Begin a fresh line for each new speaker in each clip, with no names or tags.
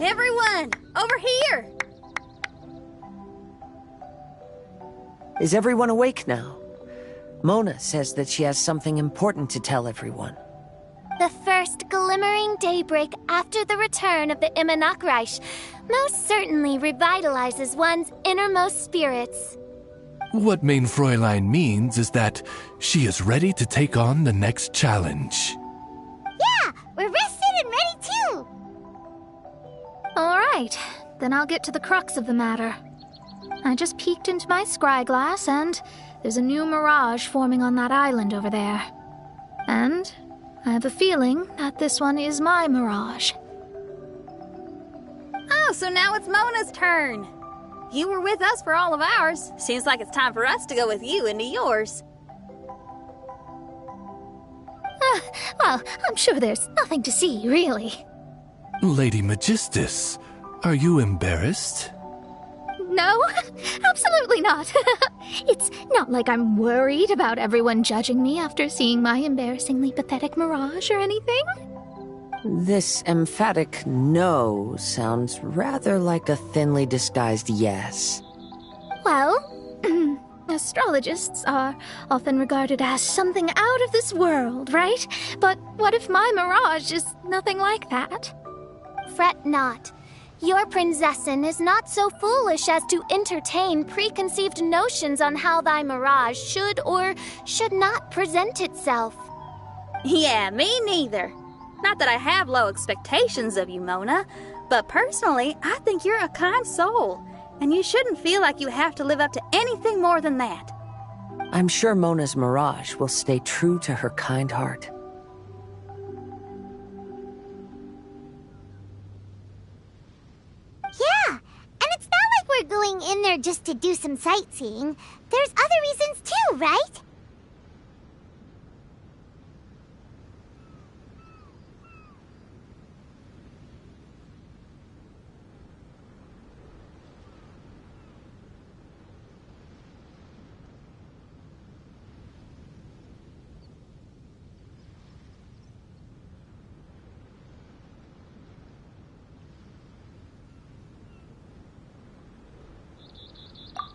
Everyone, over here!
Is everyone awake now? Mona says that she has something important to tell everyone.
The first glimmering daybreak after the return of the Immanakreich most certainly revitalizes one's innermost spirits.
What Main Fräulein means is that she is ready to take on the next challenge.
Yeah, we're rested and ready too!
Alright, then I'll get to the crux of the matter. I just peeked into my scryglass and there's a new mirage forming on that island over there. And I have a feeling that this one is my mirage.
Oh, so now it's Mona's turn. You were with us for all of ours. Seems like it's time for us to go with you into yours.
Well, I'm sure there's nothing to see, really.
Lady Magistus, are you embarrassed?
No, absolutely not. It's not like I'm worried about everyone judging me after seeing my embarrassingly pathetic mirage or anything.
This emphatic no sounds rather like a thinly disguised yes.
Well, astrologists are often regarded as something out of this world, right? But what if my mirage is nothing like that?
Fret not. Your prinzessin is not so foolish as to entertain preconceived notions on how thy mirage should or should not present itself.
Yeah, me neither. Not that I have low expectations of you, Mona, but personally, I think you're a kind soul, and you shouldn't feel like you have to live up to anything more than that.
I'm sure Mona's mirage will stay true to her kind heart.
Yeah, and it's not like we're going in there just to do some sightseeing. There's other reasons too, right?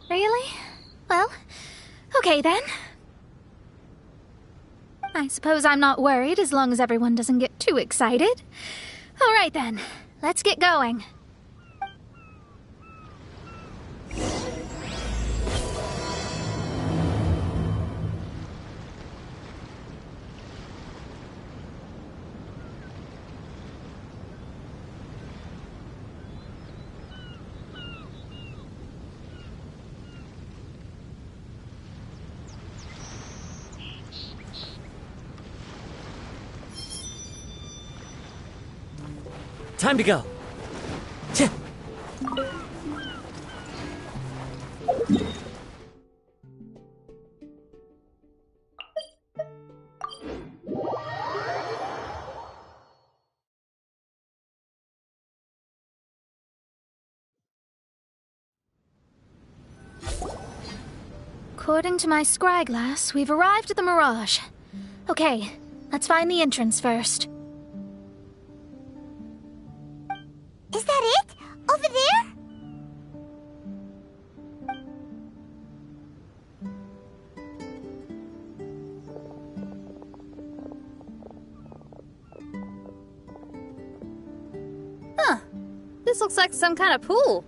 Really? Well, okay then. I suppose I'm not worried as long as everyone doesn't get too excited. Alright then, let's get going.
Time to go.
According to my scryglass, we've arrived at the Mirage. Okay, let's find the entrance first.
Is that it? Over there?
Huh. This looks like some kind of pool.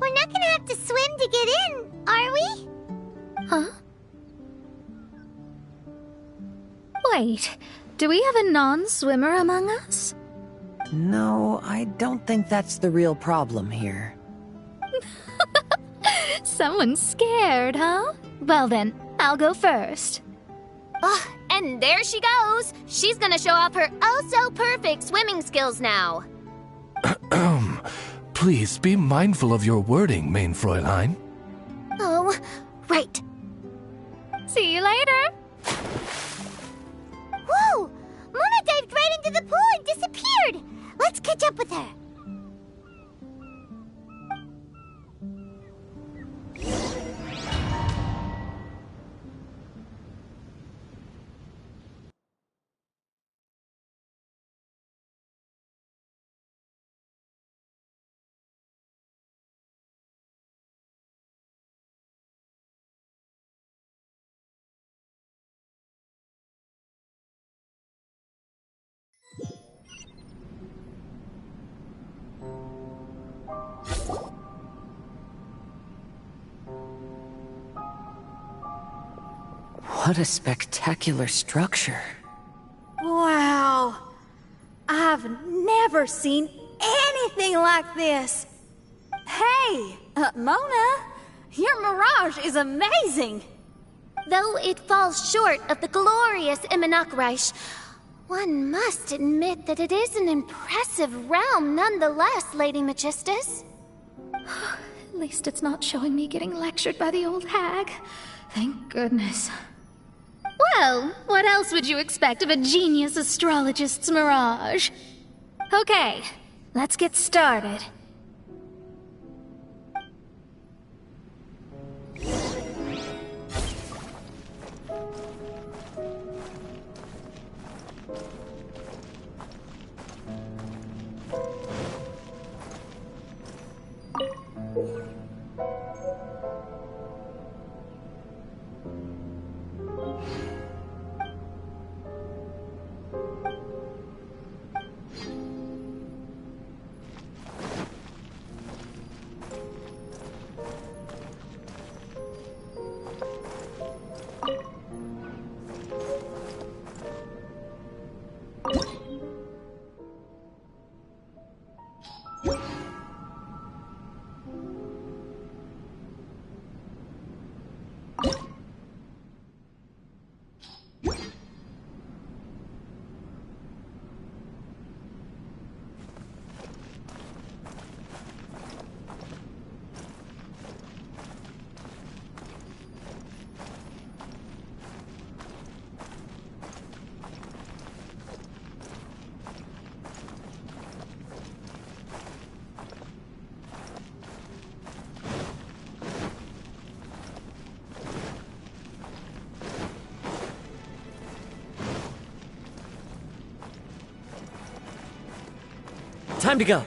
We're not gonna have to swim to get in, are we?
Huh? Wait, Do we have a non-swimmer among us?
No, I don't think that's the real problem here.
Someone's scared, huh? Well then, I'll go first.
And there she goes. She's gonna show off her oh-so-perfect swimming skills now.
Please be mindful of your wording, main Fräulein.
Oh, right.
See you later.
Whoa! Mona dived right into the pool and disappeared! Let's catch up with her.
What a spectacular structure.
Wow. I've never seen anything like this. Hey, Mona, your mirage is amazing.
Though it falls short of the glorious Immunakreich, one must admit that it is an impressive realm nonetheless, Lady Magistus.
At least it's not showing me getting lectured by the old hag. Thank goodness. Well, what else would you expect of a genius astrologist's mirage? Okay, let's get started.
Time to go.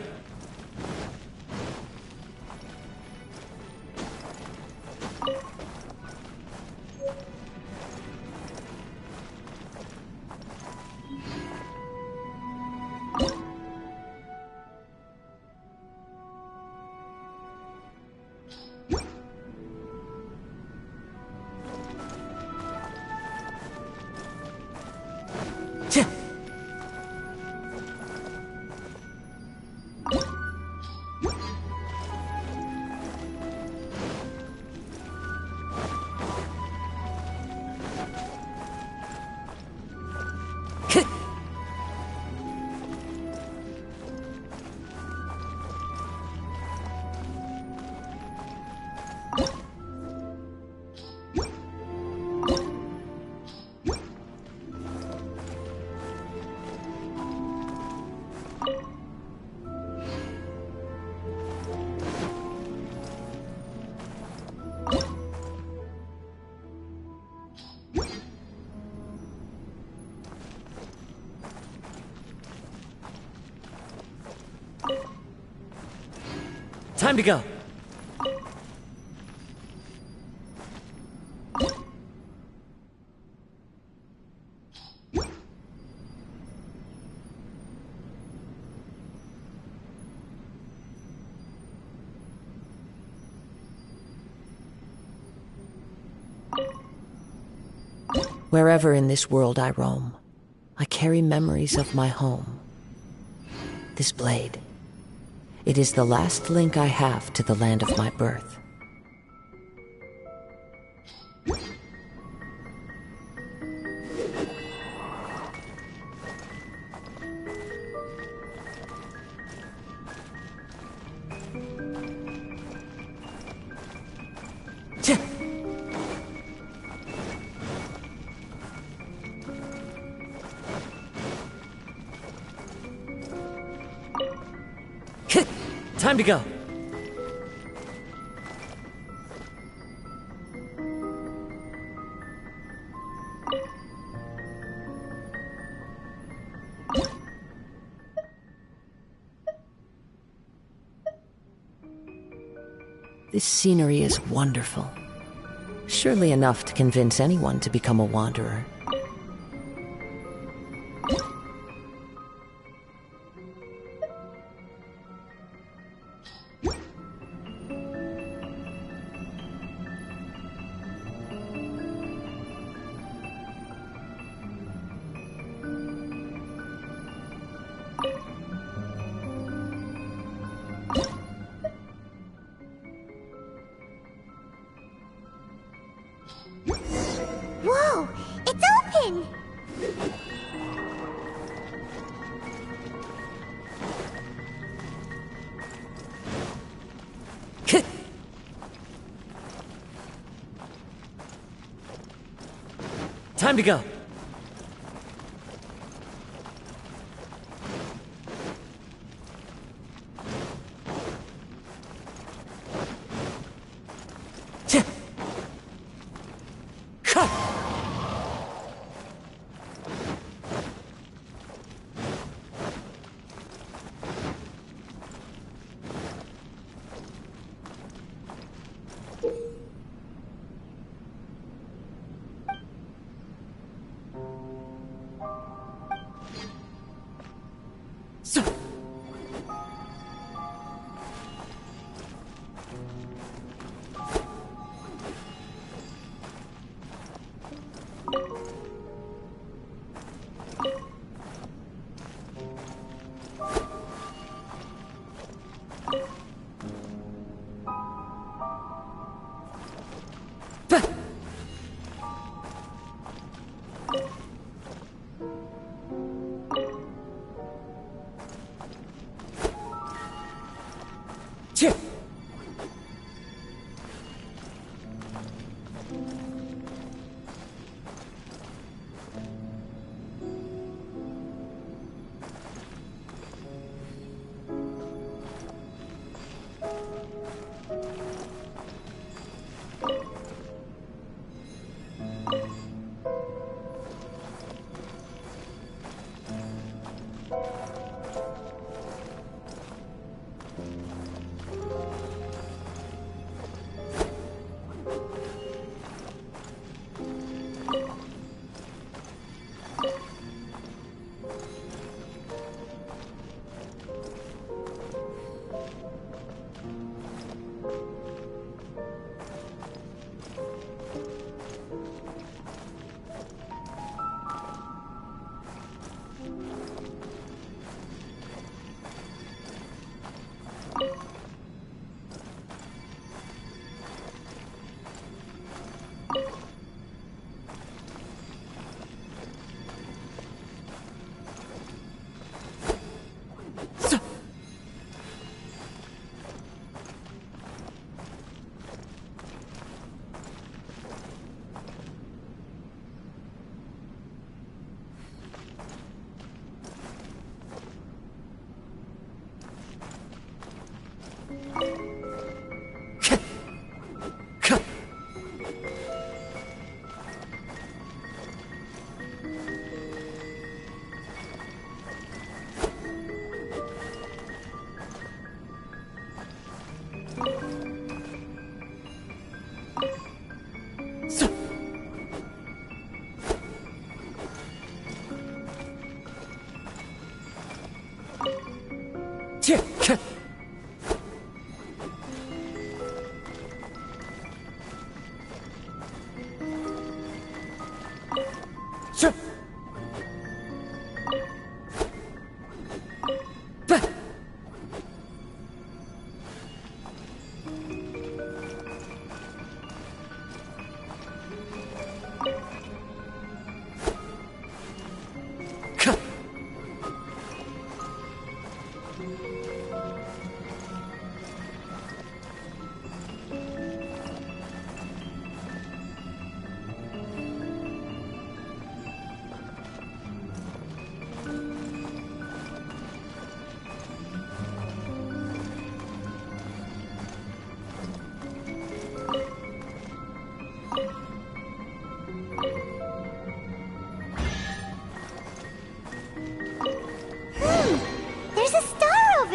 Time to go. Wherever in this world I roam, I carry memories of my home. This blade. It is the last link I have to the land of my birth. Time to go. This scenery is wonderful. Surely enough to convince anyone to become a wanderer.
Whoa! It's open!
Time to go.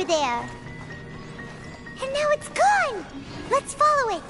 there. And now it's gone! Let's follow it.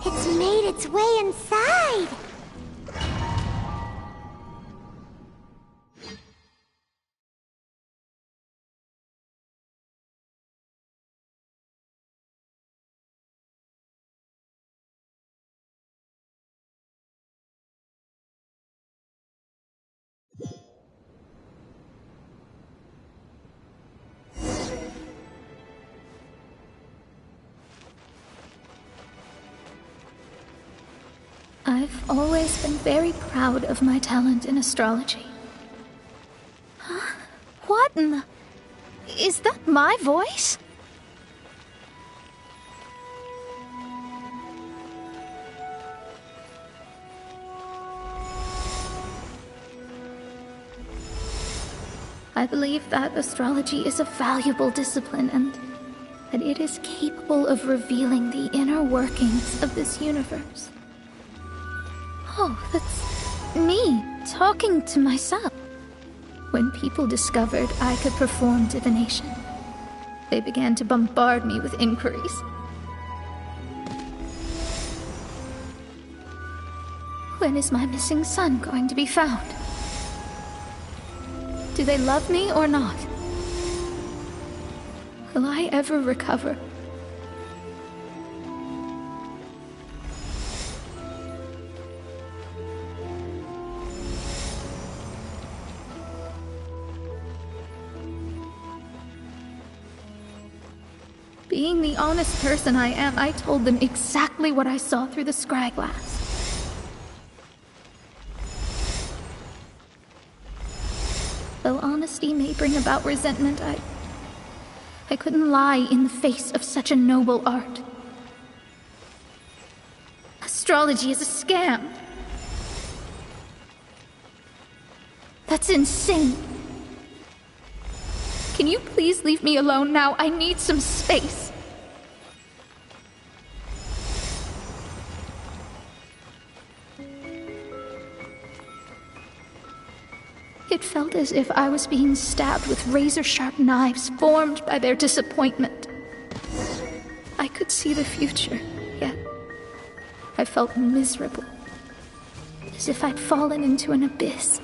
It's made its way inside!
I've always been very proud of my talent in astrology. Huh? What in the... Is that my voice? I believe that astrology is a valuable discipline and that it is capable of revealing the inner workings of this universe. Oh, that's me talking to myself. When people discovered I could perform divination, they began to bombard me with inquiries. When is my missing son going to be found? Do they love me or not? Will I ever recover? Being the honest person I am, I told them exactly what I saw through the scryglass. Though honesty may bring about resentment, I couldn't lie in the face of such a noble art. Astrology is a scam. That's insane. Can you please leave me alone now? I need some space. It felt as if I was being stabbed with razor-sharp knives formed by their disappointment. I could see the future, yet I felt miserable, as if I'd fallen into an abyss.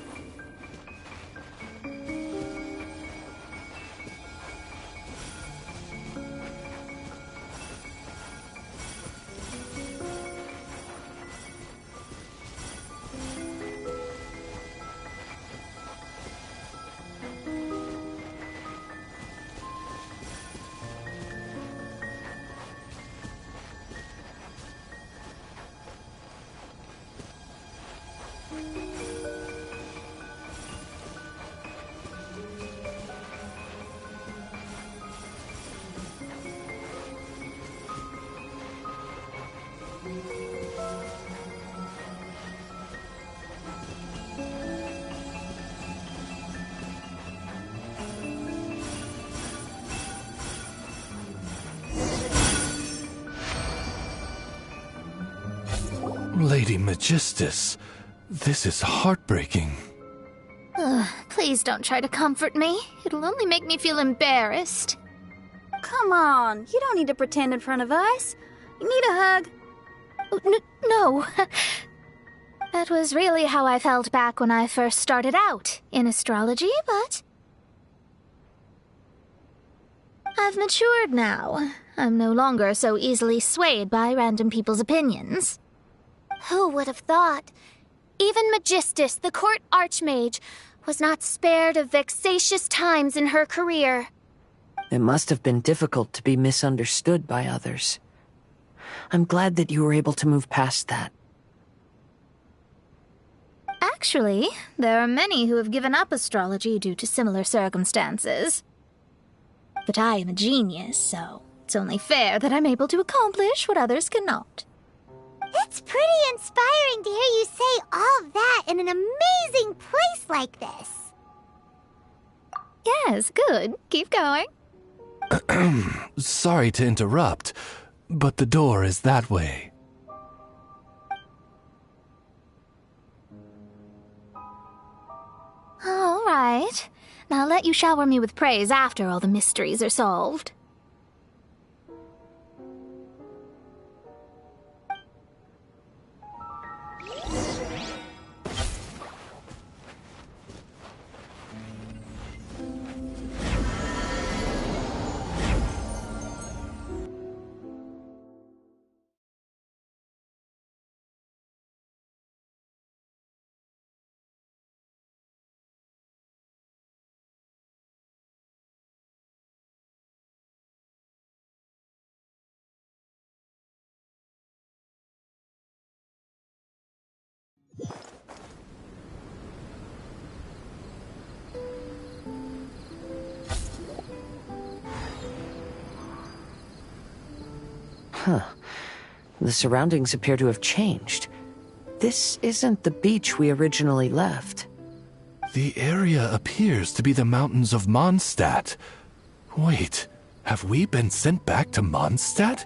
Lady Magistus, this is heartbreaking.
Please don't try to comfort me. It'll only make me feel embarrassed.
Come on, you don't need to pretend in front of us. You need a hug.
No. That was really how I felt back when I first started out in astrology, but I've matured now. I'm no longer so easily swayed by random people's opinions.
Who would have thought? Even Magistus, the court archmage, was not spared of vexatious times in her career.
It must have been difficult to be misunderstood by others. I'm glad that you were able to move past that.
Actually, there are many who have given up astrology due to similar circumstances. But I am a genius, so it's only fair that I'm able to accomplish what others cannot.
It's pretty inspiring to hear you say all that in an amazing place like this.
Yes, good. Keep going.
Sorry to interrupt, but the door is that way.
All right. Now let you shower me with praise after all the mysteries are solved.
The surroundings appear to have changed. This isn't the beach we originally left.
The area appears to be the mountains of Mondstadt. Wait, have we been sent back to Mondstadt?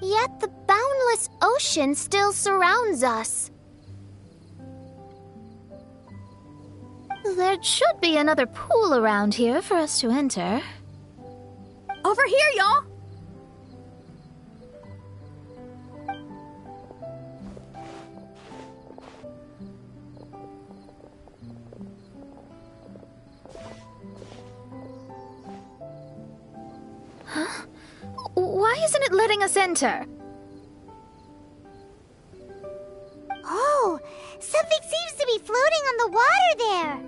Yet the boundless ocean still surrounds us.
There should be another pool around here for us to enter.
Over here, y'all!
Why isn't it letting us enter?
Oh, something seems to be floating on the water there.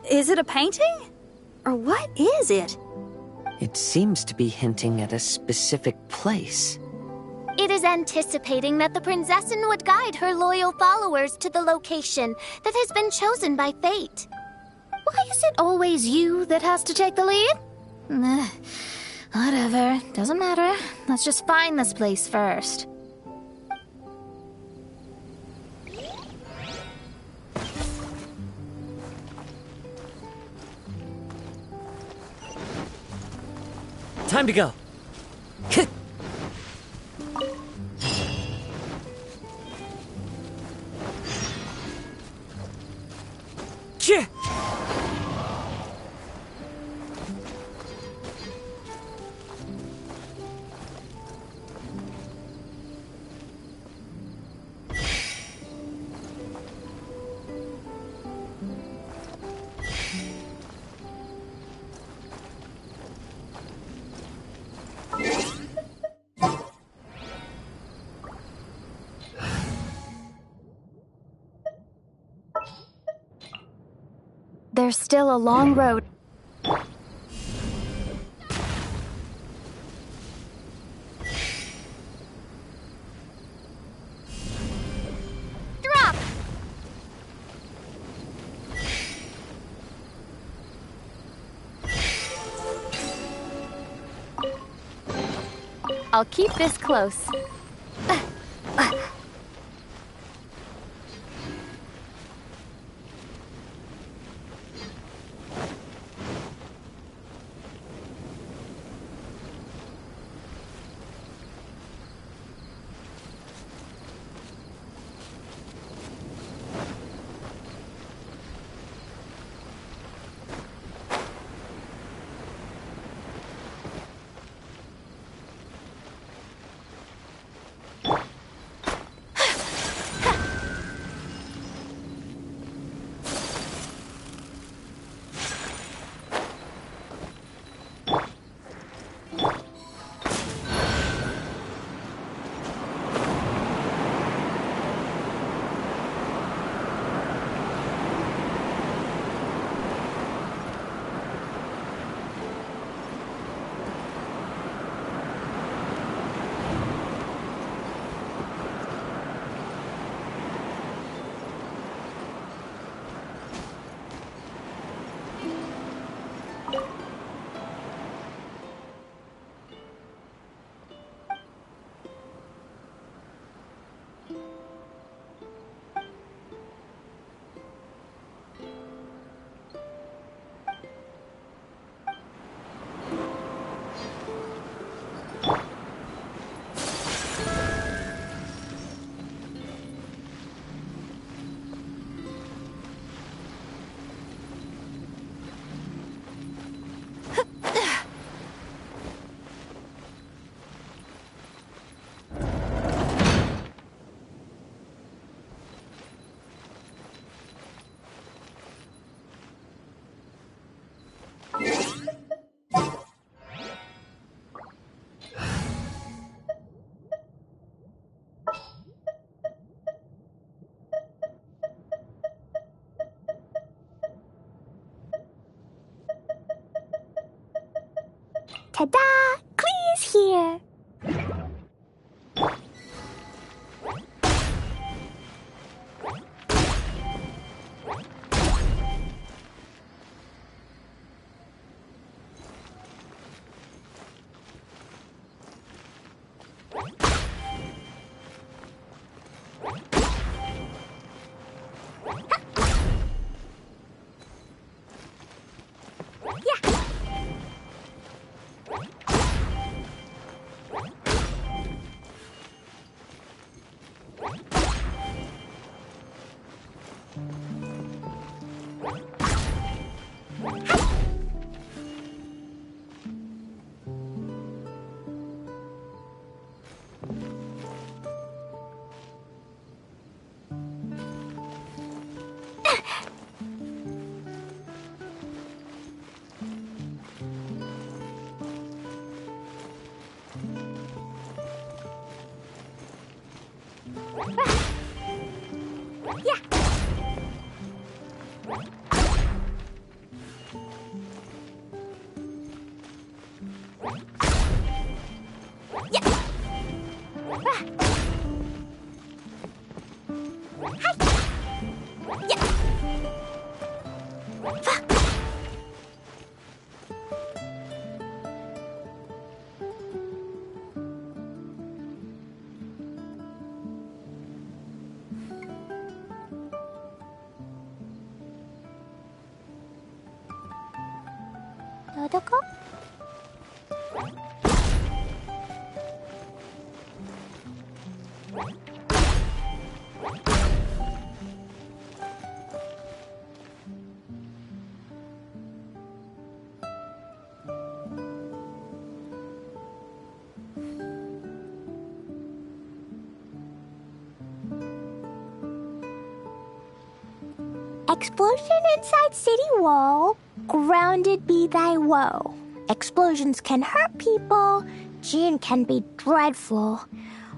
Is it a painting? Or what is it?
It seems to be hinting at a specific place.
It is anticipating that the Princessin would guide her loyal followers to the location that has been chosen by fate.
Why is it always you that has to take the lead? Whatever, doesn't matter. Let's just find this place first.
Time to go.
There's still a long road. Drop!
I'll keep this close.
Ta-da! Clee's here! Dodoko? Explosion inside city wall, grounded be thy woe. Explosions can hurt people, Jin can be dreadful.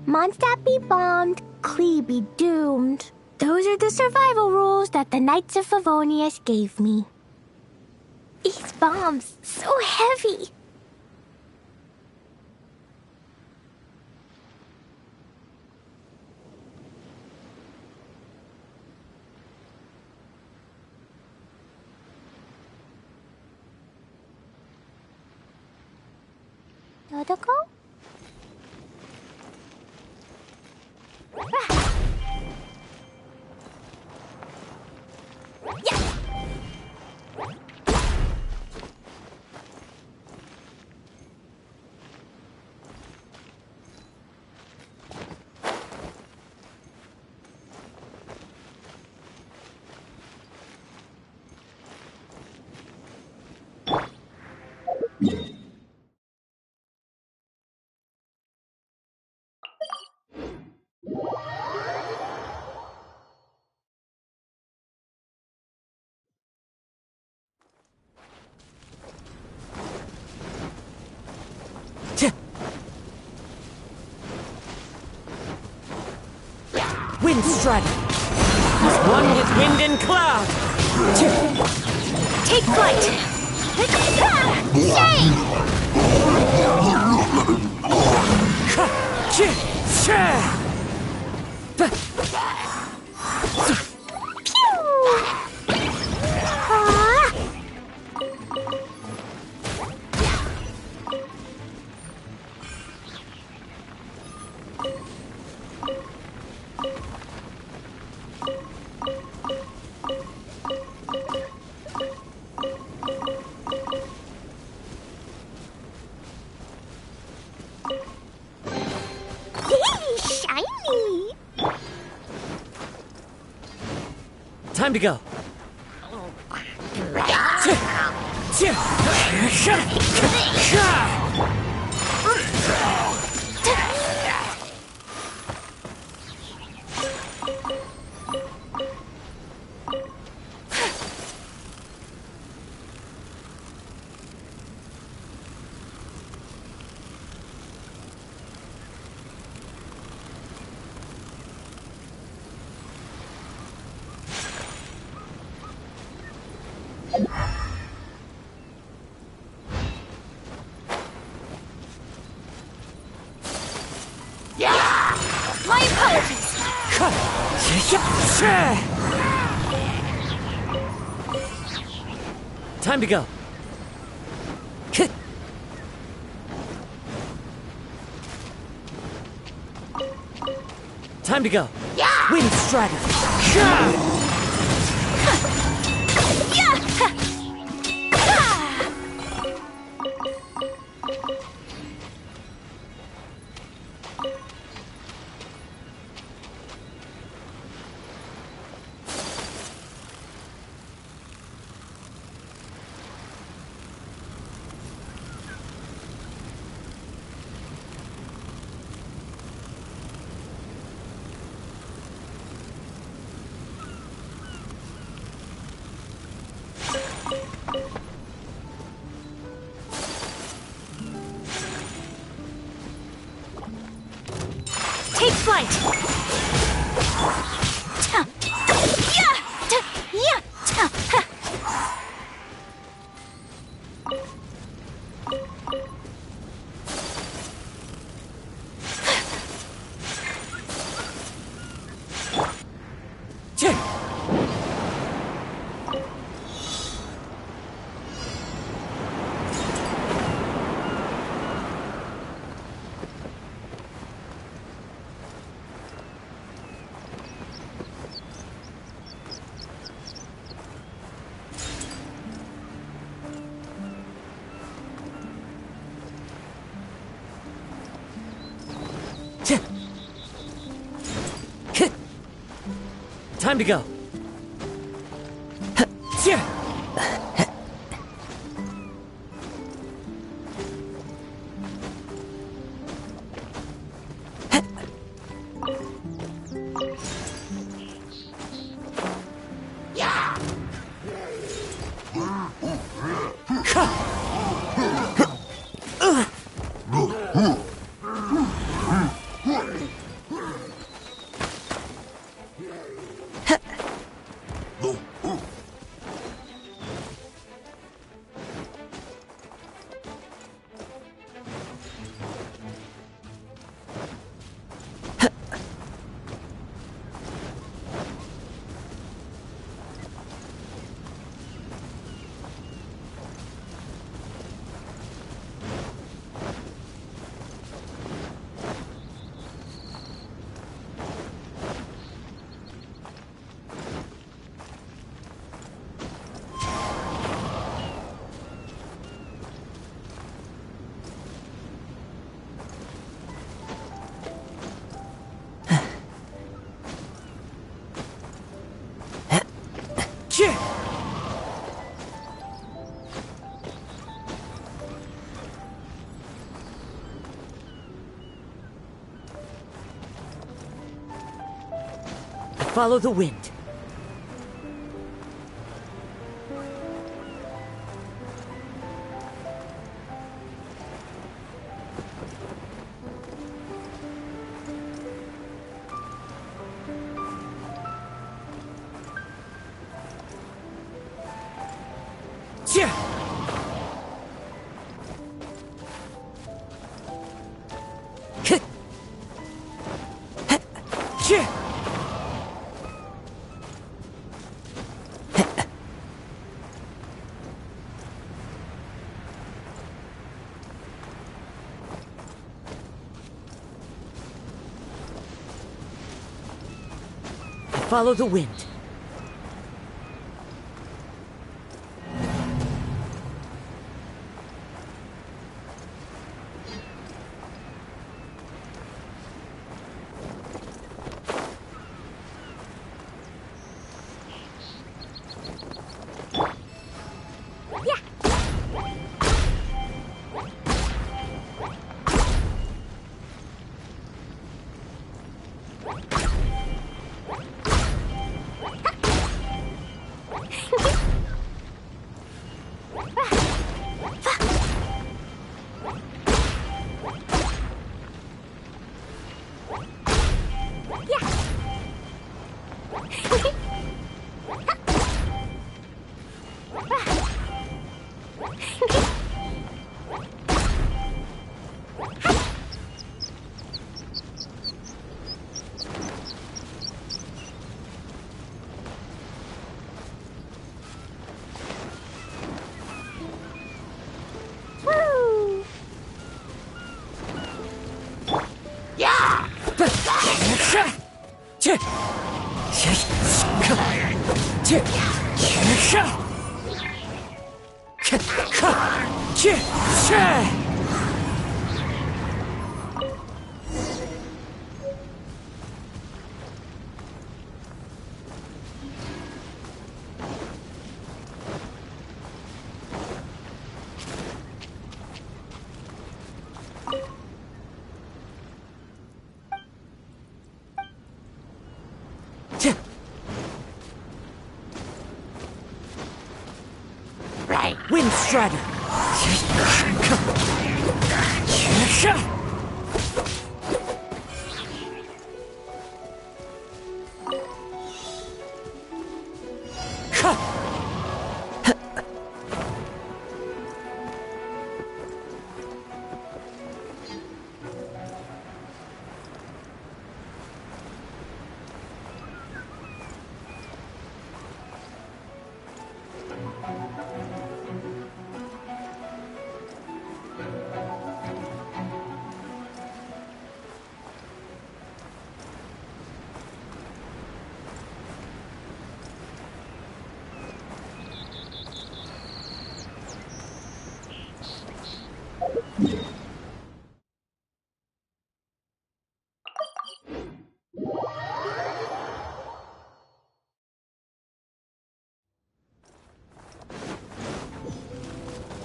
Mondstadt be bombed, Klee be doomed. Those are the survival rules that the Knights of Favonius gave me. These bombs, so heavy. Dodoko?
Wind strike!
He's one with wind and cloud!
Take flight!
Shiny!
Time to go. Time to go. Time to go. Wind Strider.
Take flight!
Time to go. Follow the wind. Follow the wind. Wind Strider!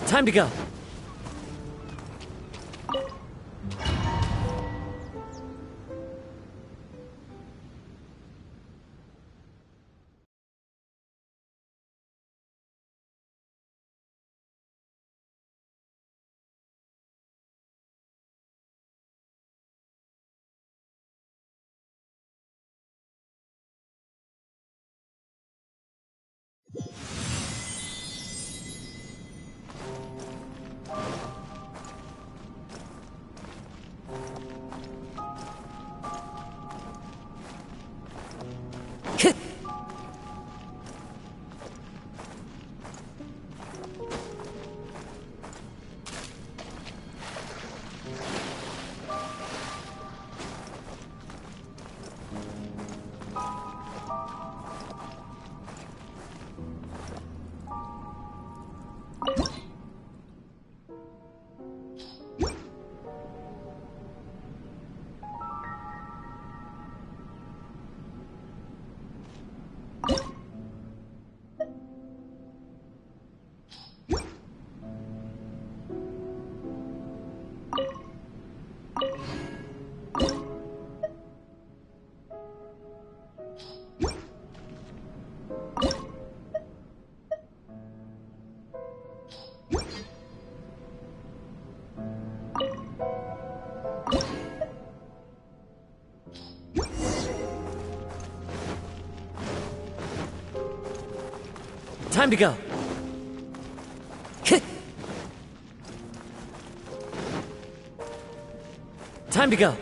Time to go. Time to go. Time to go.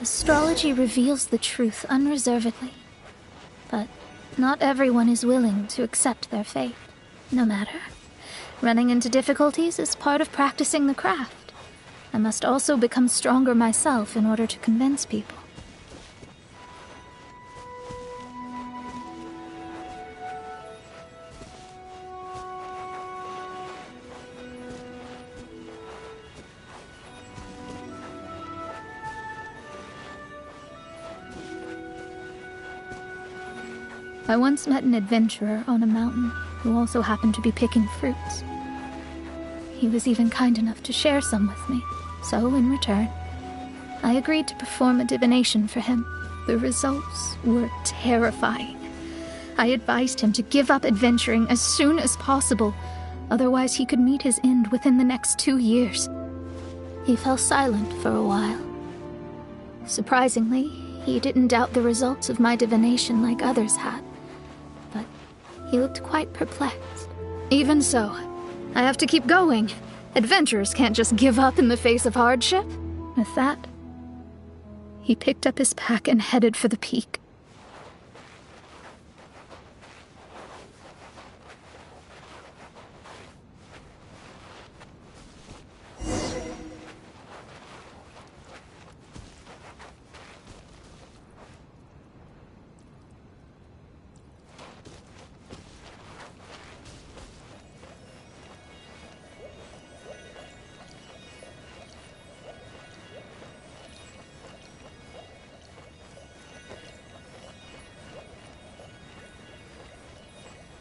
Astrology reveals the truth unreservedly. But not everyone is willing to accept their fate. No matter. Running into difficulties is part of practicing the craft. I must also become stronger myself in order to convince people. I once met an adventurer on a mountain who also happened to be picking fruits. He was even kind enough to share some with me, so in return, I agreed to perform a divination for him. The results were terrifying. I advised him to give up adventuring as soon as possible, otherwise he could meet his end within the next 2 years. He fell silent for a while. Surprisingly, he didn't doubt the results of my divination like others had. He looked quite perplexed. Even so, I have to keep going. Adventurers can't just give up in the face of hardship. With that, he picked up his pack and headed for the peak.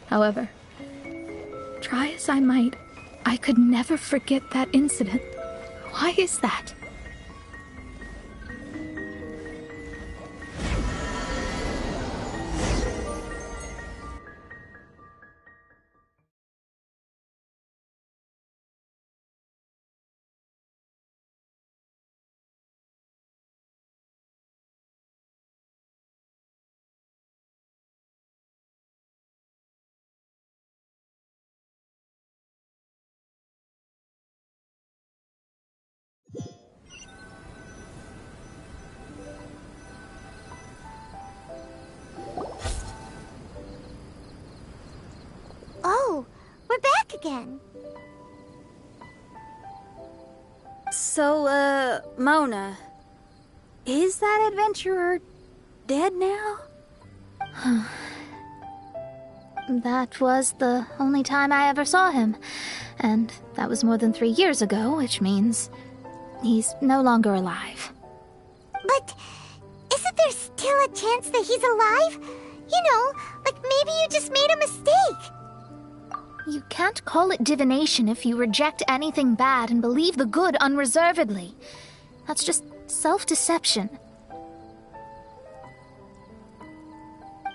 However, try as I might, I could never forget that incident. Why is that?
Oh, we're back again.
So, Mona, is that adventurer dead now?
That was the only time I ever saw him, and that was more than 3 years ago, which means he's no longer alive.
But isn't there still a chance that he's alive? You know, like maybe you just made a mistake.
You can't call it divination if you reject anything bad and believe the good unreservedly. That's just self-deception.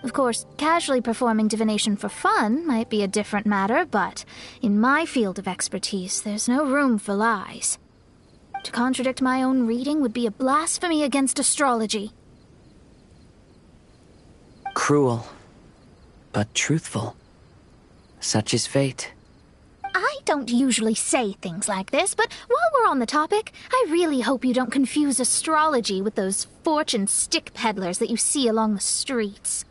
Of course, casually performing divination for fun might be a different matter, but in my field of expertise, there's no room for lies. To contradict my own reading would be a blasphemy against astrology.
Cruel, but truthful. Such is fate.
I don't usually say things like this, but while we're on the topic, I really hope you don't confuse astrology with those fortune stick peddlers that you see along the streets.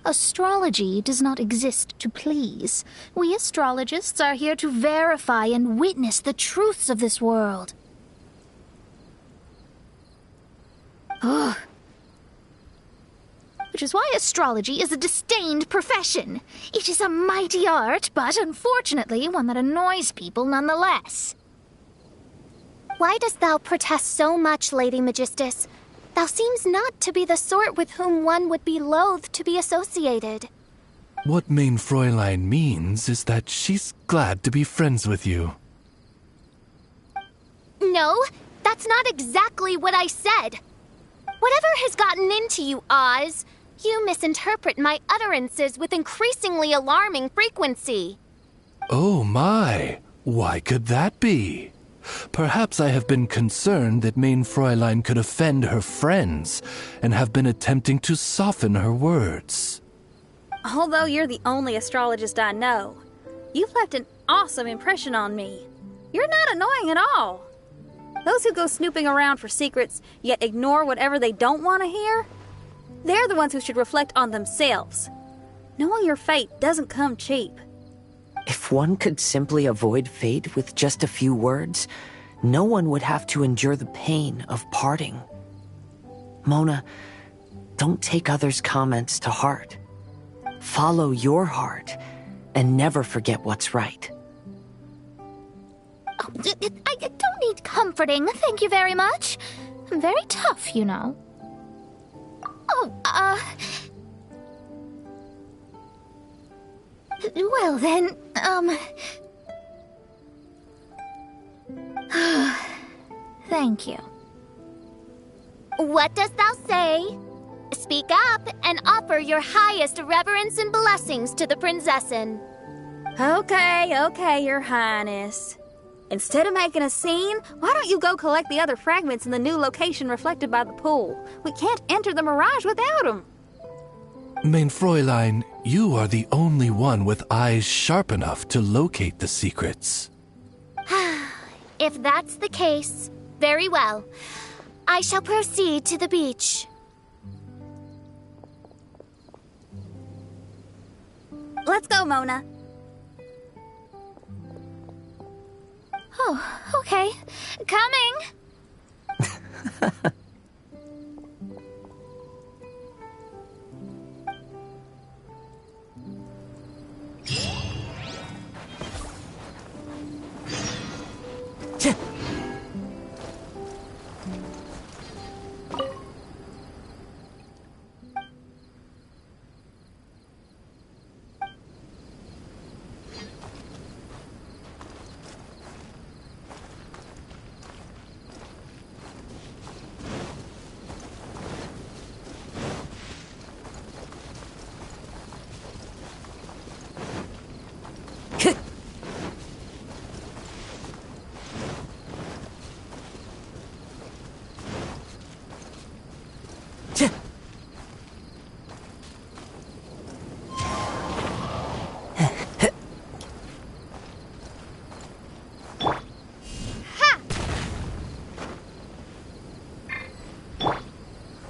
Astrology does not exist to please. We astrologists are here to verify and witness the truths of this world. Ugh. Which is why astrology is a disdained profession. It is a mighty art, but unfortunately one that annoys people nonetheless.
Why dost thou protest so much, Lady Magistus? Thou seems not to be the sort with whom one would be loath to be associated.
What Mein Fräulein means is that she's glad to be friends with you.
No, that's not exactly what I said. Whatever has gotten into you, Oz, you misinterpret my utterances with increasingly alarming frequency.
Oh my, why could that be? Perhaps I have been concerned that Mein Fräulein could offend her friends and have been attempting to soften her words.
Although you're the only astrologist I know, you've left an awesome impression on me. You're not annoying at all. Those who go snooping around for secrets, yet ignore whatever they don't want to hear, they're the ones who should reflect on themselves. Knowing your fate doesn't come cheap.
If one could simply avoid fate with just a few words, no one would have to endure the pain of parting. Mona, don't take others' comments to heart. Follow your heart and never forget what's right.
Oh, I don't need comforting, thank you very much. I'm very tough, you know. Oh, well then, thank you.
What dost thou say? Speak up and offer your highest reverence and blessings to the prinzessin.
Okay, Your Highness. Instead of making a scene, why don't you go collect the other fragments in the new location reflected by the pool? We can't enter the mirage without them.
Mein Fräulein, you are the only one with eyes sharp enough to locate the secrets.
If that's the case, very well. I shall proceed to the beach.
Let's go, Mona.
Oh, okay. Coming!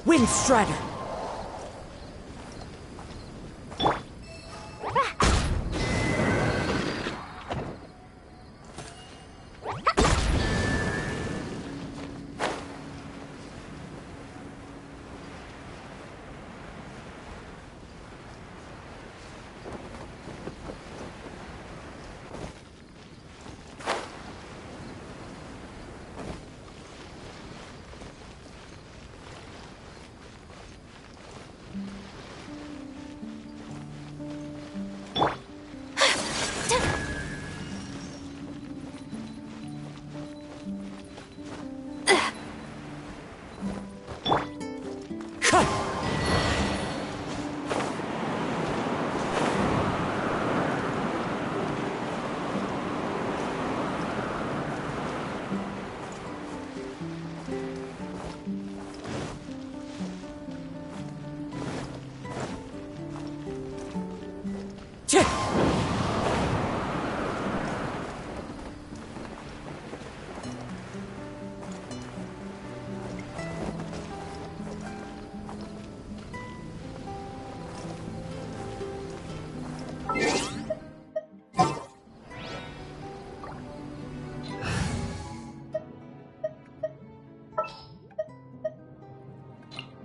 Wind Strider!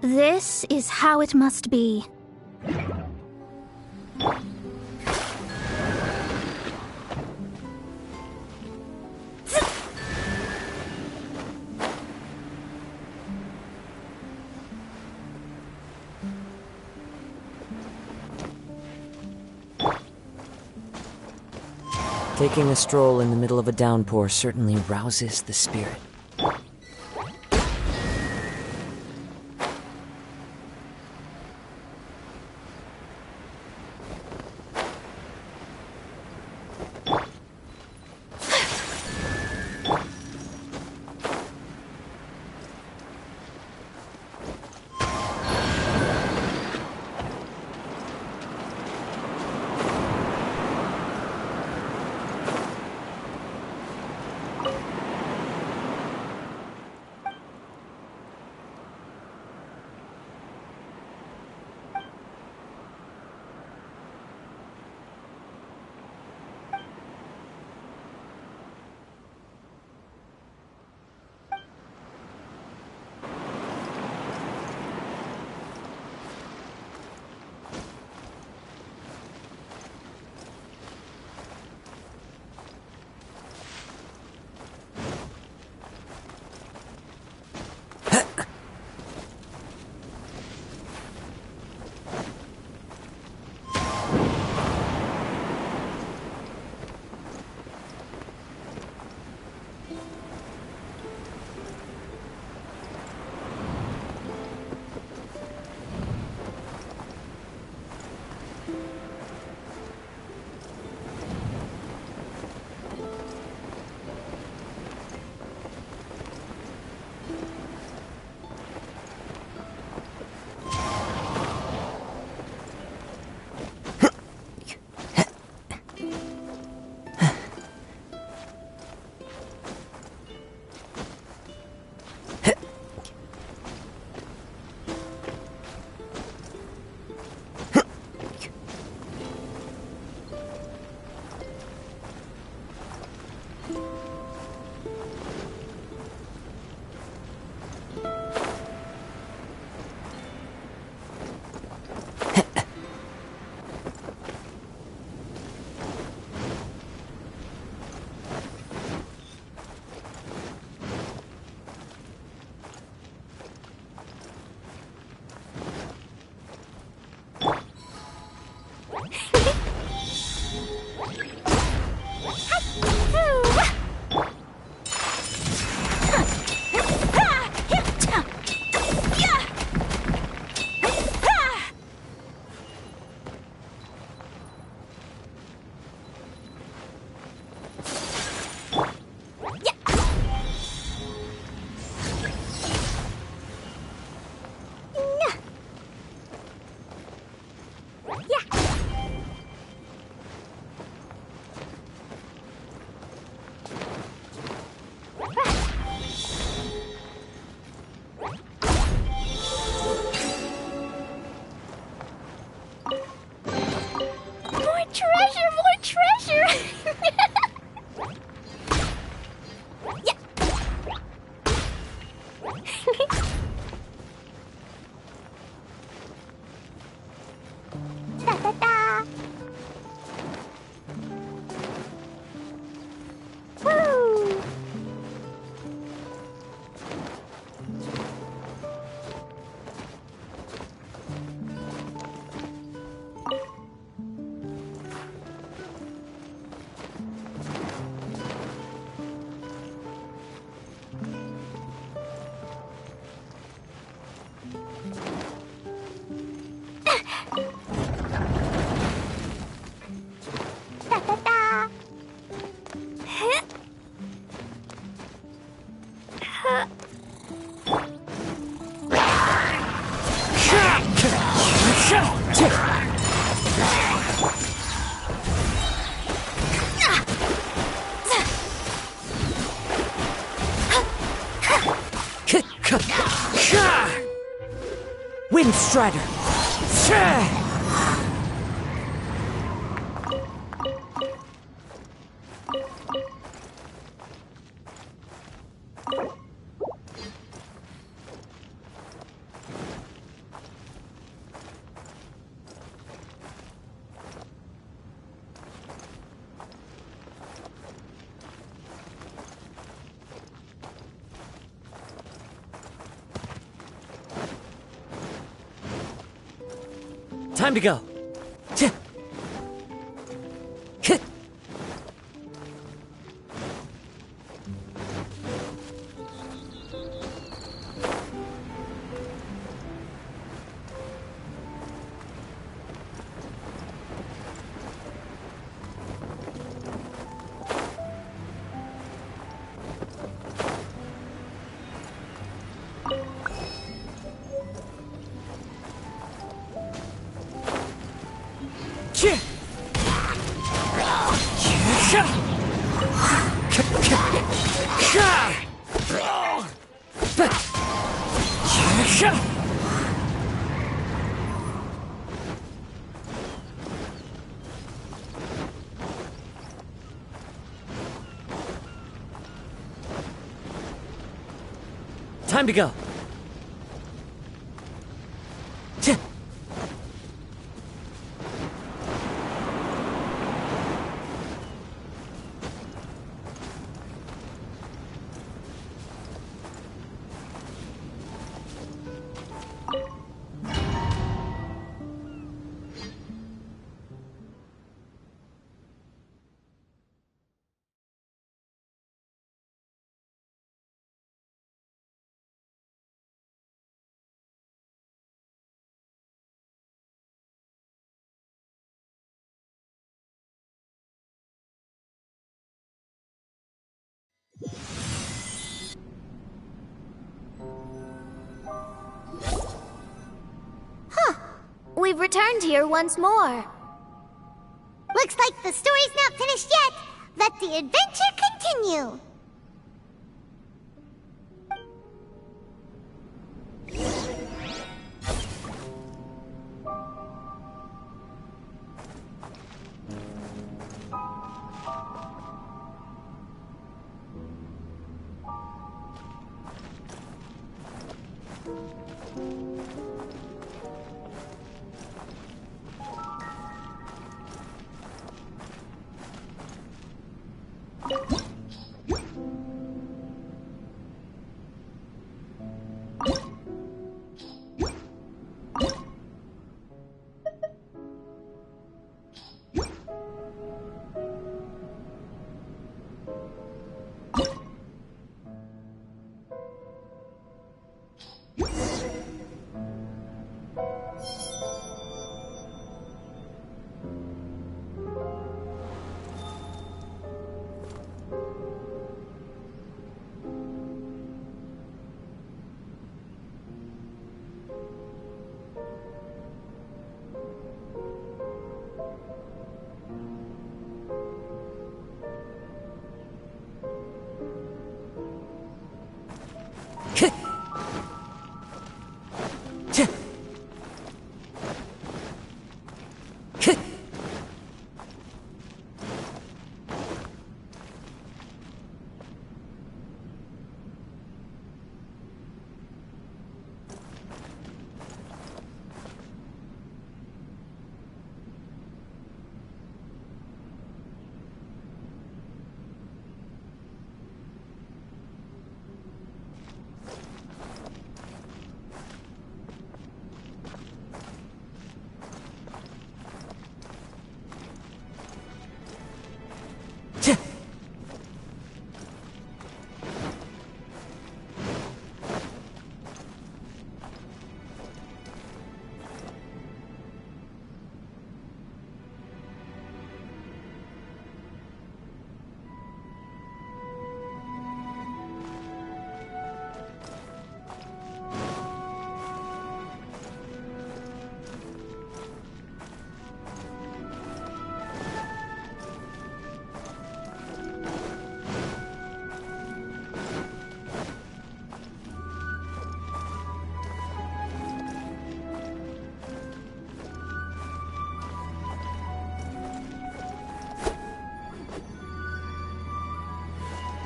This is how it must be.
Taking a stroll in the middle of a downpour certainly rouses the spirit.
Wind Strider! Time to go. Time to go.
We've returned here once more.
Looks like the story's not finished yet. Let the adventure continue.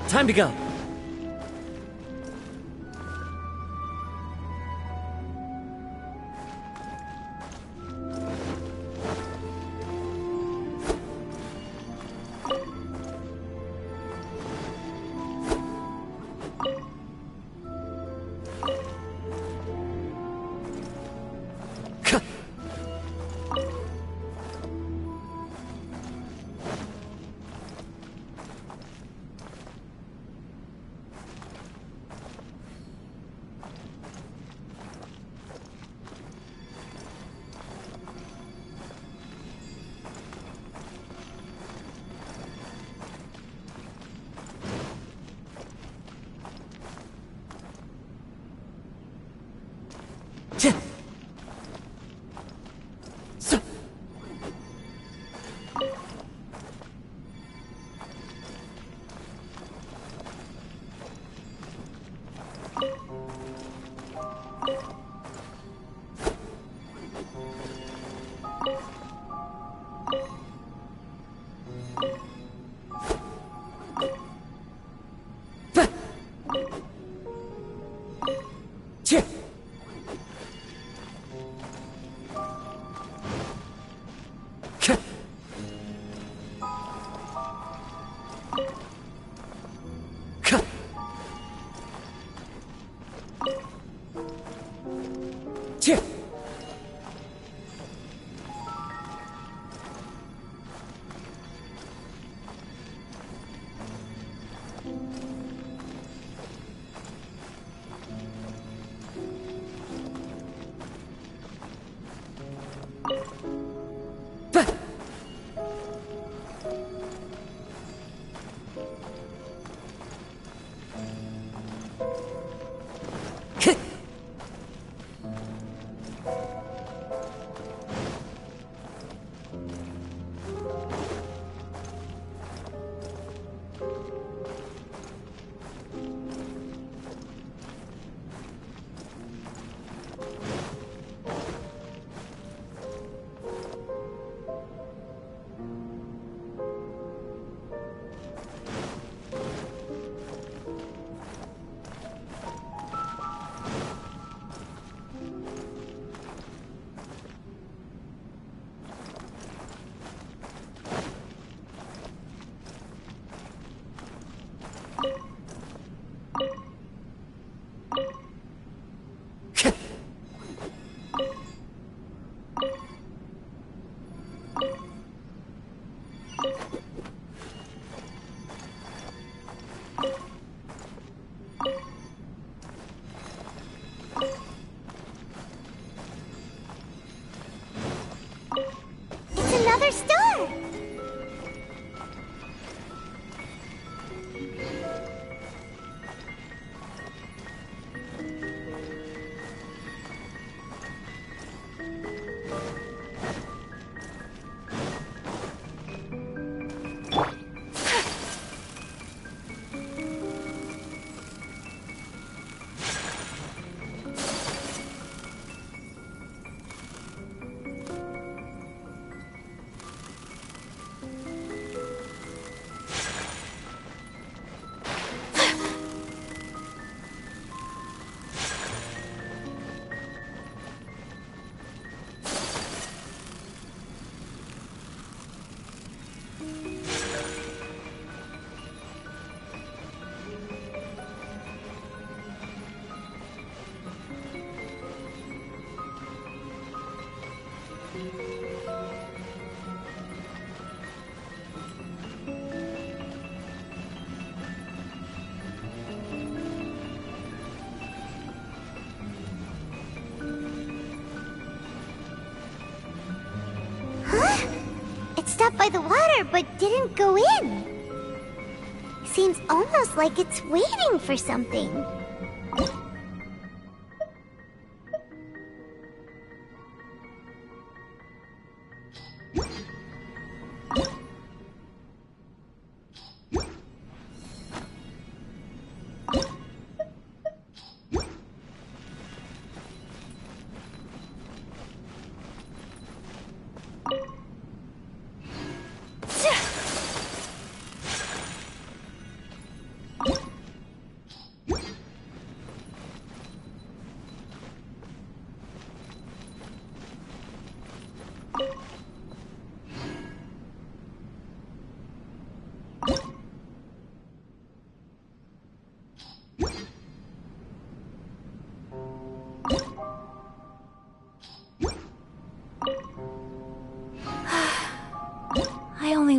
Time to go.
Another star! It stopped by the water, but didn't go in. Seems almost like it's waiting for something.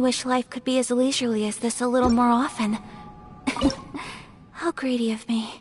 wish life could be as leisurely as this a little more often. How greedy of me.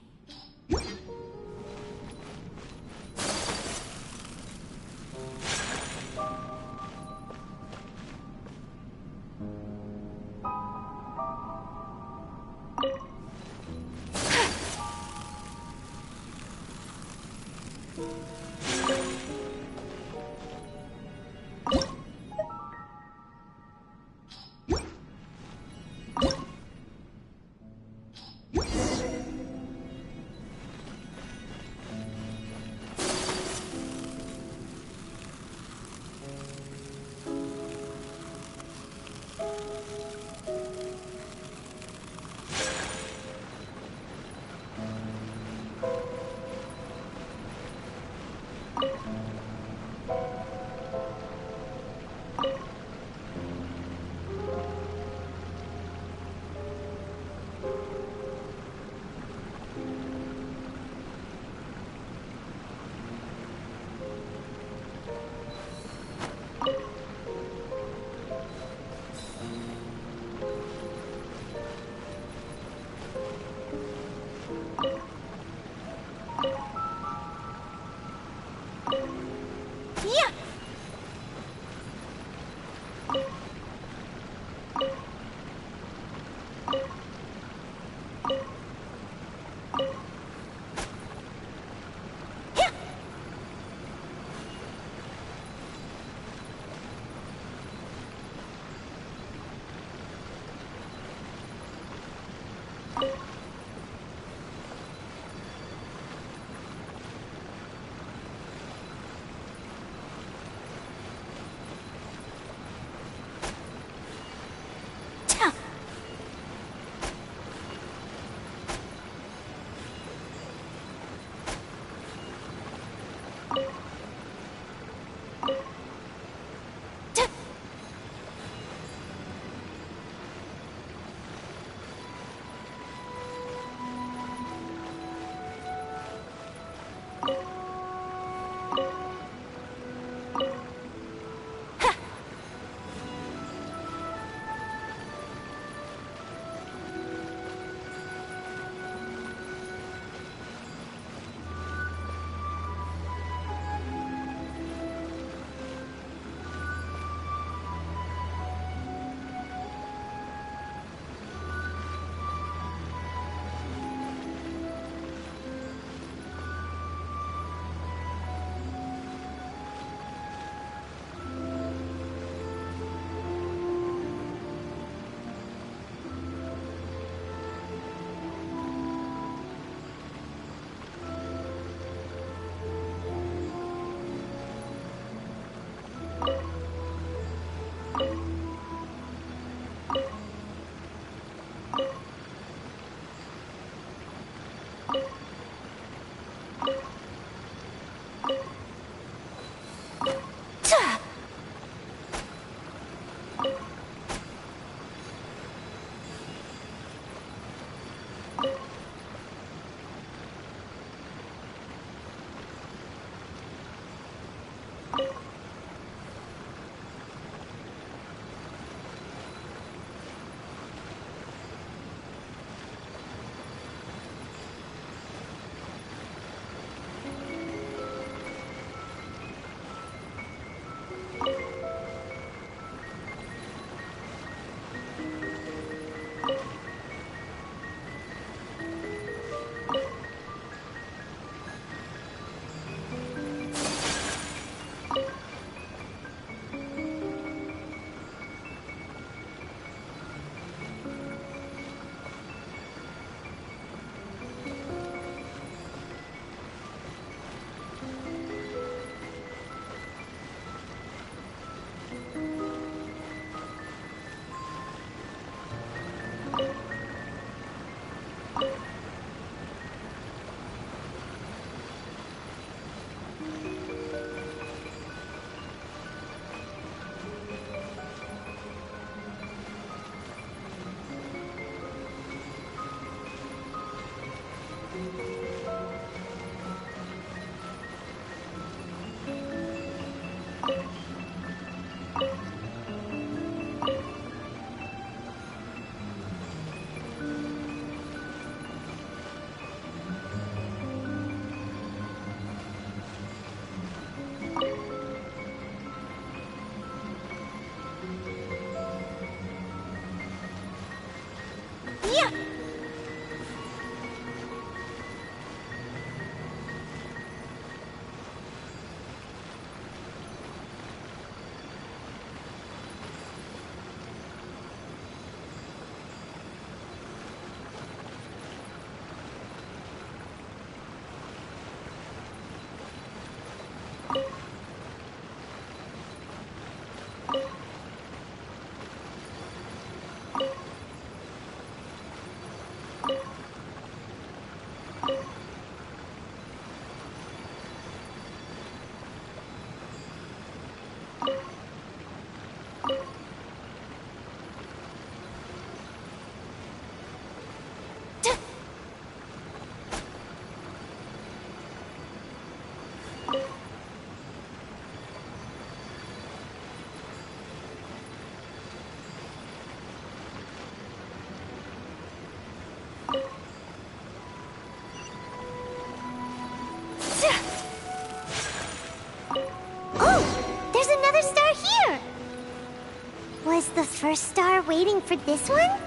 star waiting for this one?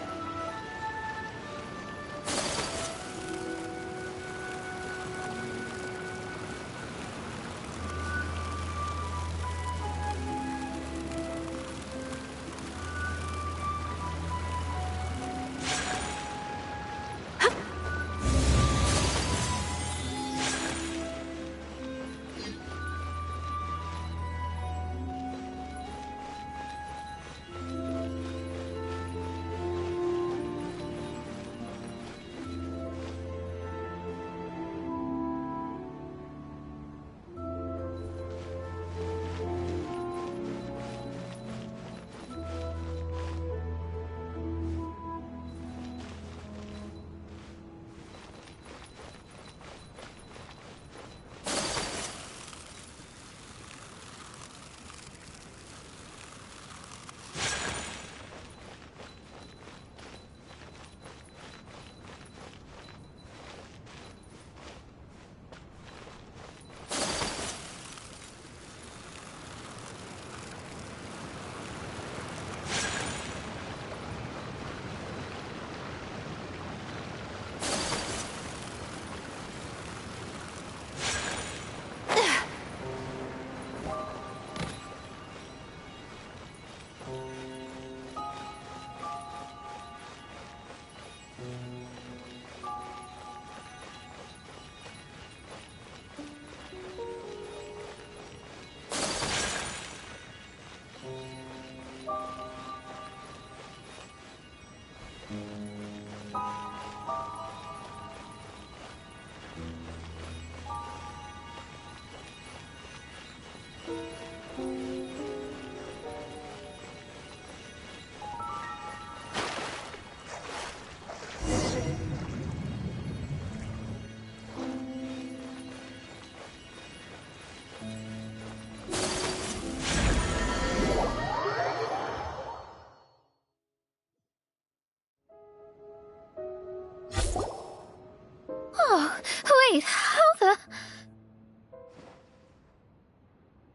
Wait, how the...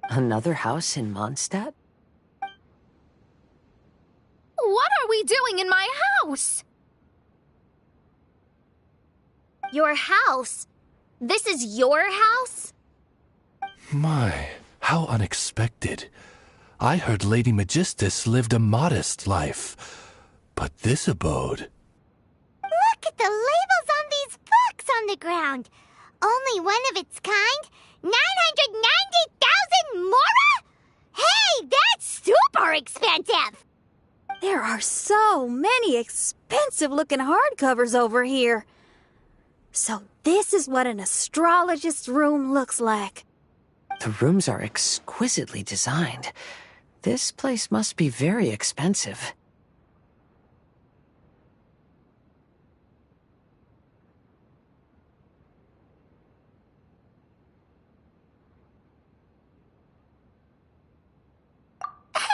Another house in Mondstadt?
What are we doing in my house?
Your house? This is your house?
My, how unexpected. I heard Lady Magistus lived a modest life, but this abode...
Look at the labels on these books on the ground. Only one of its kind? 990,000 mora? Hey, that's super expensive!
There are so many expensive-looking hardcovers over here. So this is what an astrologist's room looks like.
The rooms are exquisitely designed. This place must be very expensive.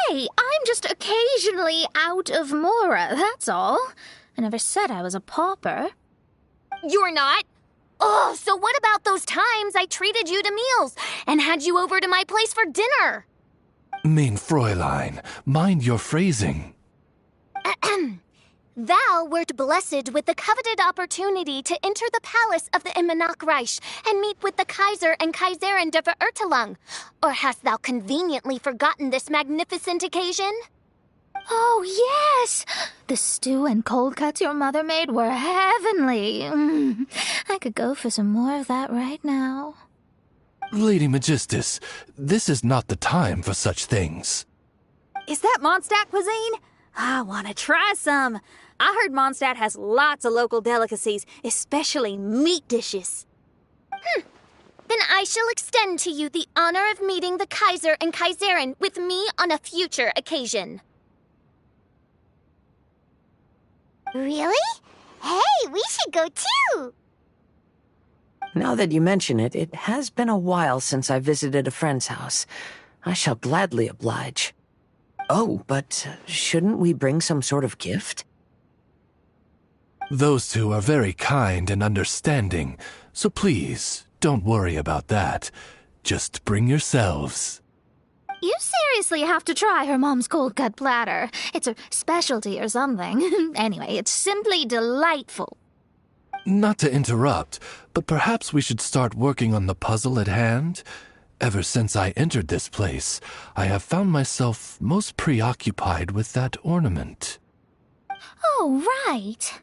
Hey, I'm just occasionally out of mora, that's all. I never said I was a pauper.
You're not? Oh, so what about those times I treated you to meals and had you over to my place for dinner?
Mein Fräulein, mind your phrasing.
Thou wert blessed with the coveted opportunity to enter the palace of the Immanok Reich and meet with the Kaiser and Kaiserin der Verurteilung. Or hast thou conveniently forgotten this magnificent occasion?
Oh, yes! The stew and cold cuts your mother made were heavenly. I could go for some more of that right now.
Lady Magistus, this is not the time for such things.
Is that Mondstadt cuisine? I want to try some. I heard Mondstadt has lots of local delicacies, especially meat dishes.
Then I shall extend to you the honor of meeting the Kaiser and Kaiserin with me on a future occasion.
Really? Hey, we should go too!
Now that you mention it, it has been a while since I visited a friend's house. I shall gladly oblige. Oh, but shouldn't we bring some sort of gift?
Those two are very kind and understanding, so please, don't worry about that. Just bring yourselves.
You seriously have to try her mom's cold cut platter. It's a specialty or something. Anyway, it's simply delightful.
Not to interrupt, but perhaps we should start working on the puzzle at hand? Ever since I entered this place, I have found myself most preoccupied with that ornament.
Oh, right.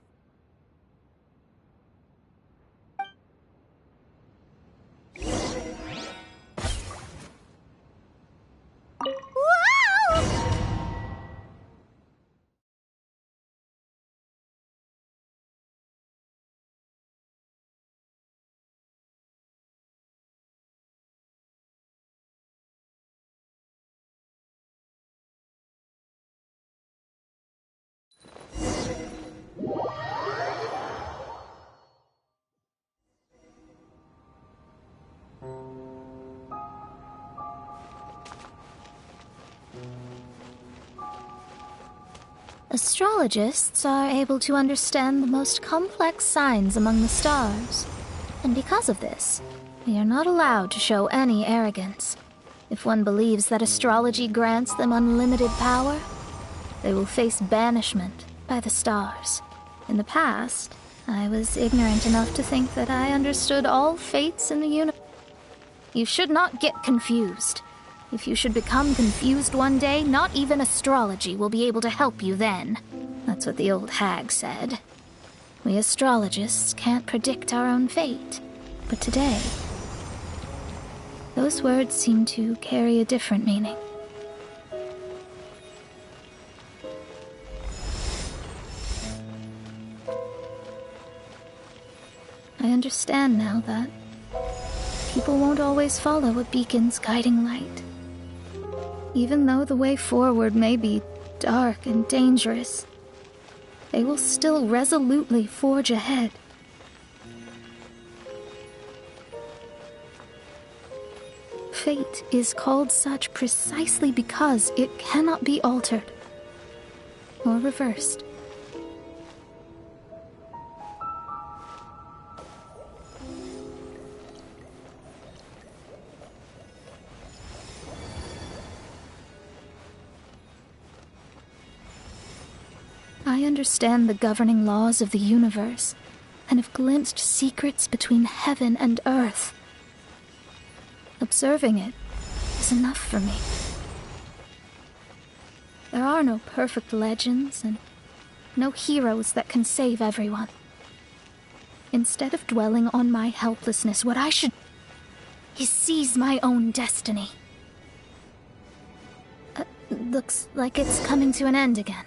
Astrologists are able to understand the most complex signs among the stars. And because of this, they are not allowed to show any arrogance. If one believes that astrology grants them unlimited power, they will face banishment by the stars. In the past, I was ignorant enough to think that I understood all fates in the universe. You should not get confused. If you should become confused one day, not even astrology will be able to help you then. That's what the old hag said. We astrologists can't predict our own fate. But today, those words seem to carry a different meaning. I understand now that people won't always follow a beacon's guiding light. Even though the way forward may be dark and dangerous, they will still resolutely forge ahead. Fate is called such precisely because it cannot be altered or reversed. I understand the governing laws of the universe, and have glimpsed secrets between heaven and earth. Observing it is enough for me. There are no perfect legends, and no heroes that can save everyone. Instead of dwelling on my helplessness, what I should is seize my own destiny. Looks like it's coming to an end again.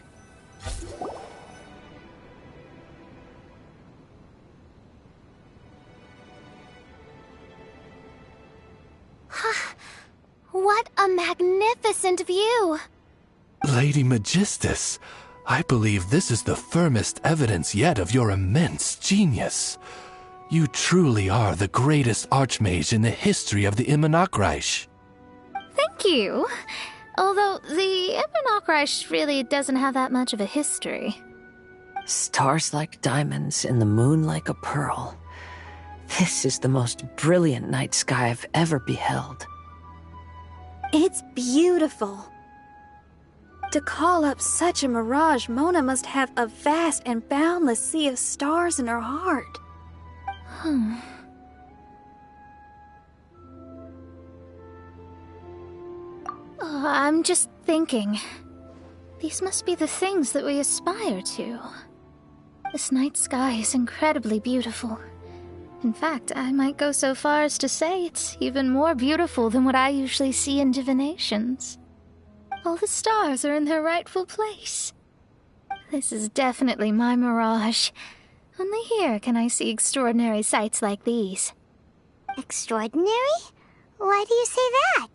What a magnificent view!
Lady Magistus, I believe this is the firmest evidence yet of your immense genius. You truly are the greatest archmage in the history of the Immonac.
Thank you. Although the Immonac really doesn't have that much of a history.
Stars like diamonds and the moon like a pearl. This is the most brilliant night sky I've ever beheld.
It's beautiful. To call up such a mirage, Mona must have a vast and boundless sea of stars in her heart.
I'm just thinking. These must be the things that we aspire to. This night sky is incredibly beautiful. In fact, I might go so far as to say it's even more beautiful than what I usually see in divinations. All the stars are in their rightful place. This is definitely my mirage. Only here can I see extraordinary sights like these.
Extraordinary? Why do you say that?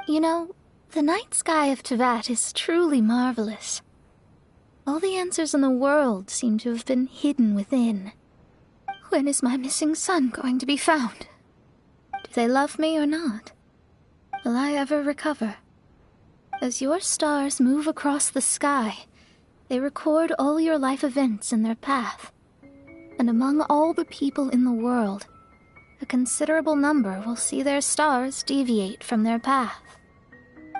You know, the night sky of Tevat is truly marvelous. All the answers in the world seem to have been hidden within. When is my missing son going to be found? Do they love me or not? Will I ever recover? As your stars move across the sky, they record all your life events in their path. And among all the people in the world, a considerable number will see their stars deviate from their path.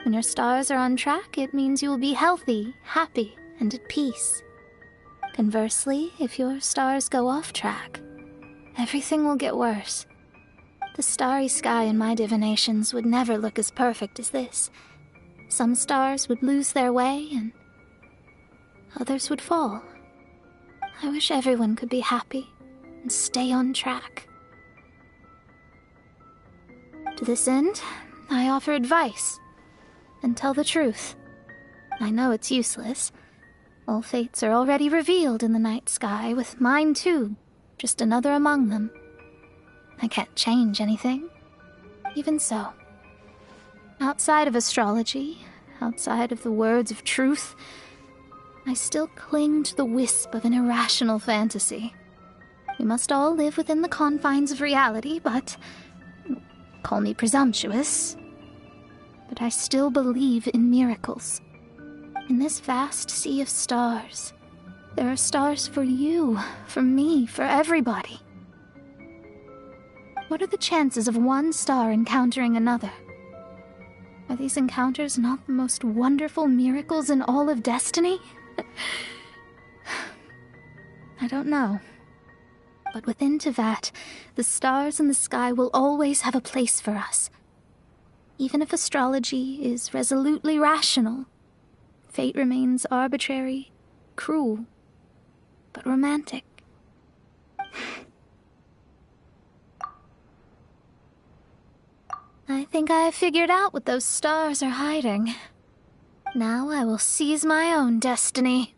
When your stars are on track, it means you will be healthy, happy, and at peace. Conversely, if your stars go off track, everything will get worse. The starry sky in my divinations would never look as perfect as this. Some stars would lose their way, and others would fall. I wish everyone could be happy and stay on track. To this end, I offer advice and tell the truth. I know it's useless. All fates are already revealed in the night sky, with mine too, just another among them. I can't change anything. Even so, outside of astrology, outside of the words of truth, I still cling to the wisp of an irrational fantasy. We must all live within the confines of reality, but call me presumptuous. But I still believe in miracles. In this vast sea of stars, there are stars for you, for me, for everybody. What are the chances of one star encountering another? Are these encounters not the most wonderful miracles in all of destiny? I don't know. But within Tevat, the stars in the sky will always have a place for us. Even if astrology is resolutely rational, fate remains arbitrary, cruel, but romantic. I think I have figured out what those stars are hiding. Now I will seize my own destiny.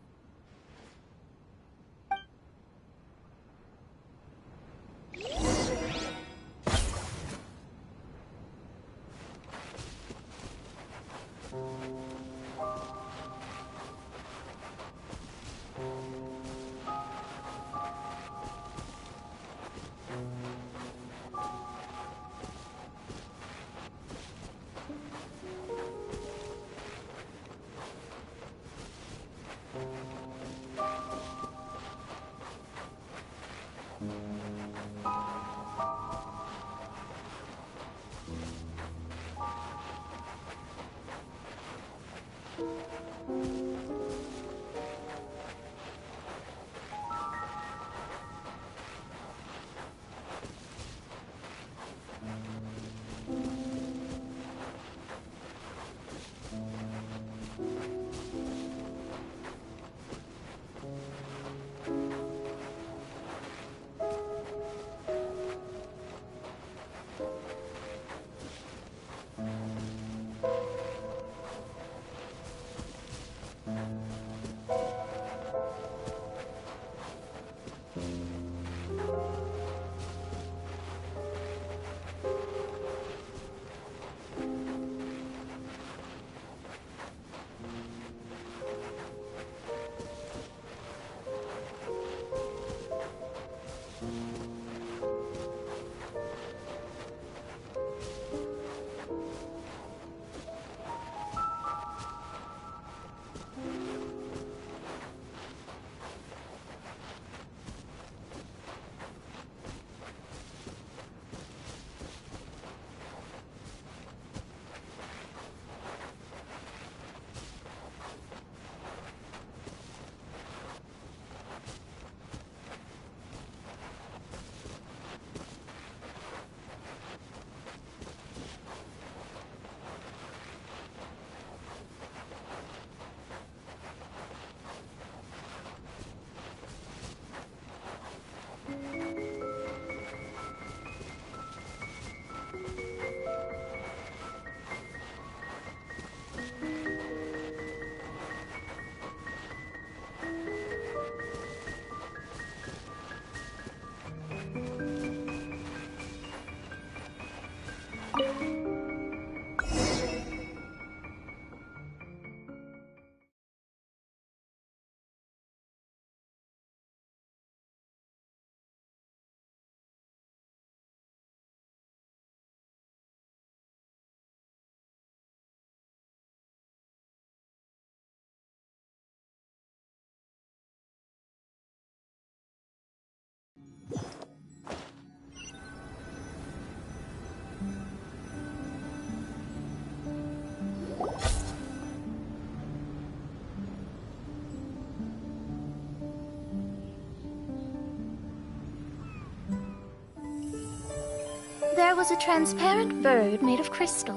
There was a transparent bird made of crystal.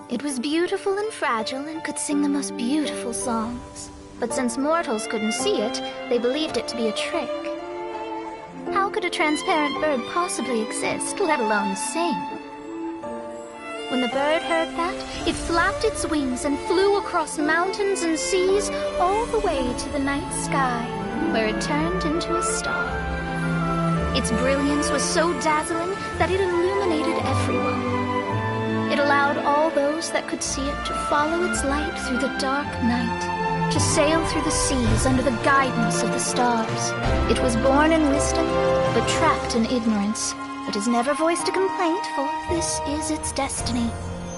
It was beautiful and fragile and could sing the most beautiful songs. But since mortals couldn't see it, they believed it to be a trick. How could a transparent bird possibly exist, let alone sing? When the bird heard that, it flapped its wings and flew across mountains and seas all the way to the night sky, where it turned into a star. Its brilliance was so dazzling that it illuminated everyone. It allowed all those that could see it to follow its light through the dark night, to sail through the seas under the guidance of the stars. It was born in wisdom, but trapped in ignorance. It has never voiced a complaint, for this is its destiny.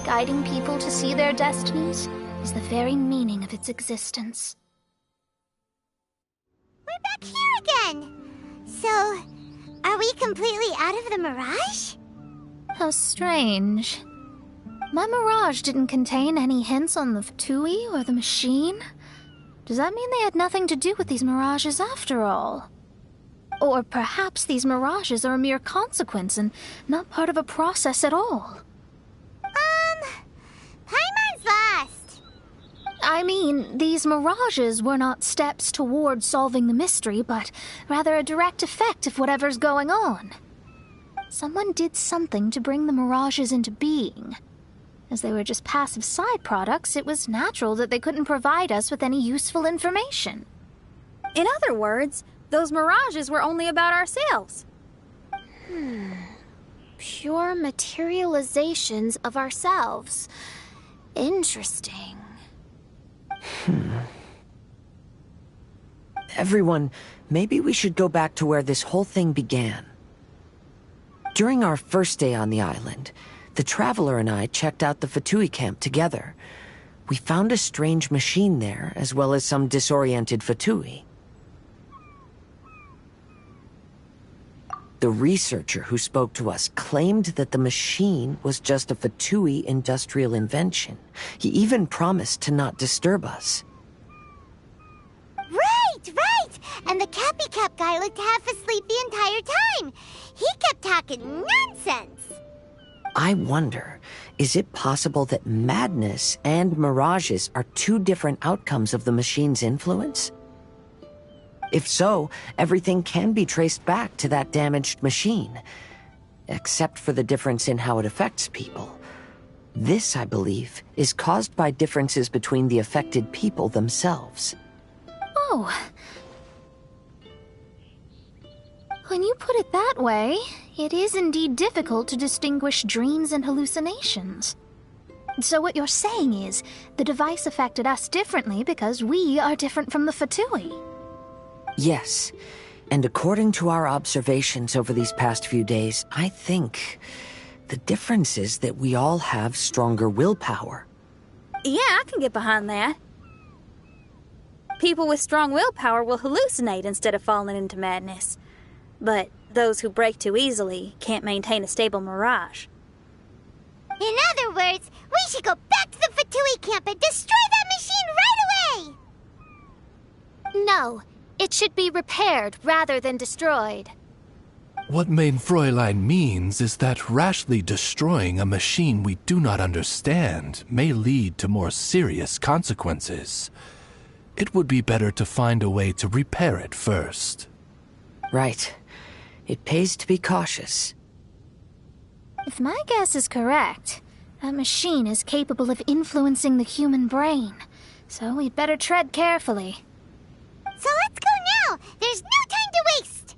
Guiding people to see their destinies is the very meaning of its existence.
We're back here again! So, are we completely out of the mirage?
How strange. My mirage didn't contain any hints on the Fatui or the machine. Does that mean they had nothing to do with these mirages after all? Or perhaps these mirages are a mere consequence and not part of a process at all?
Paimon's lost.
I mean, these mirages were not steps toward solving the mystery, but rather a direct effect of whatever's going on. Someone did something to bring the mirages into being. As they were just passive side products, it was natural that they couldn't provide us with any useful information.
In other words, those mirages were only about ourselves.
Pure materializations of ourselves. Interesting.
Everyone, maybe we should go back to where this whole thing began. During our first day on the island, the Traveler and I checked out the Fatui camp together. We found a strange machine there, as well as some disoriented Fatui. The researcher who spoke to us claimed that the machine was just a Fatui industrial invention. He even promised to not disturb us.
Right! And the Cappy Cap guy looked half asleep the entire time. He kept talking nonsense.
I wonder, is it possible that madness and mirages are two different outcomes of the machine's influence? If so, everything can be traced back to that damaged machine, except for the difference in how it affects people. This, I believe, is caused by differences between the affected people themselves.
Oh. When you put it that way, it is indeed difficult to distinguish dreams and hallucinations. So what you're saying is, the device affected us differently because we are different from the Fatui.
Yes, and according to our observations over these past few days, I think the difference is that we all have stronger willpower.
Yeah, I can get behind that. People with strong willpower will hallucinate instead of falling into madness. But those who break too easily can't maintain a stable mirage.
In other words, we should go back to the Fatui camp and destroy that machine right away!
No, it should be repaired rather than destroyed.
What Main Fräulein means is that rashly destroying a machine we do not understand may lead to more serious consequences. It would be better to find a way to repair it first.
Right. It pays to be cautious.
If my guess is correct, that machine is capable of influencing the human brain, so we'd better tread carefully.
So let's go now! There's no time to waste!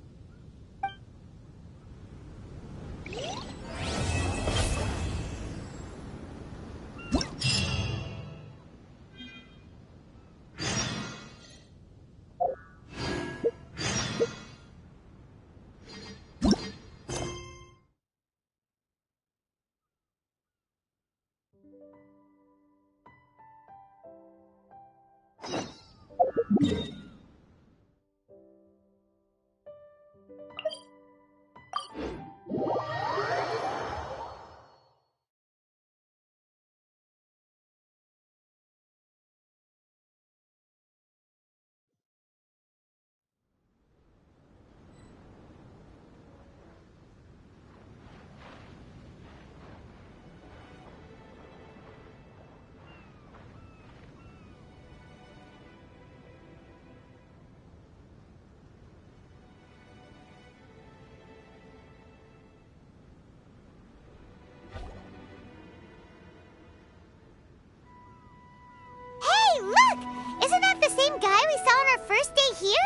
same guy we saw on our first day here?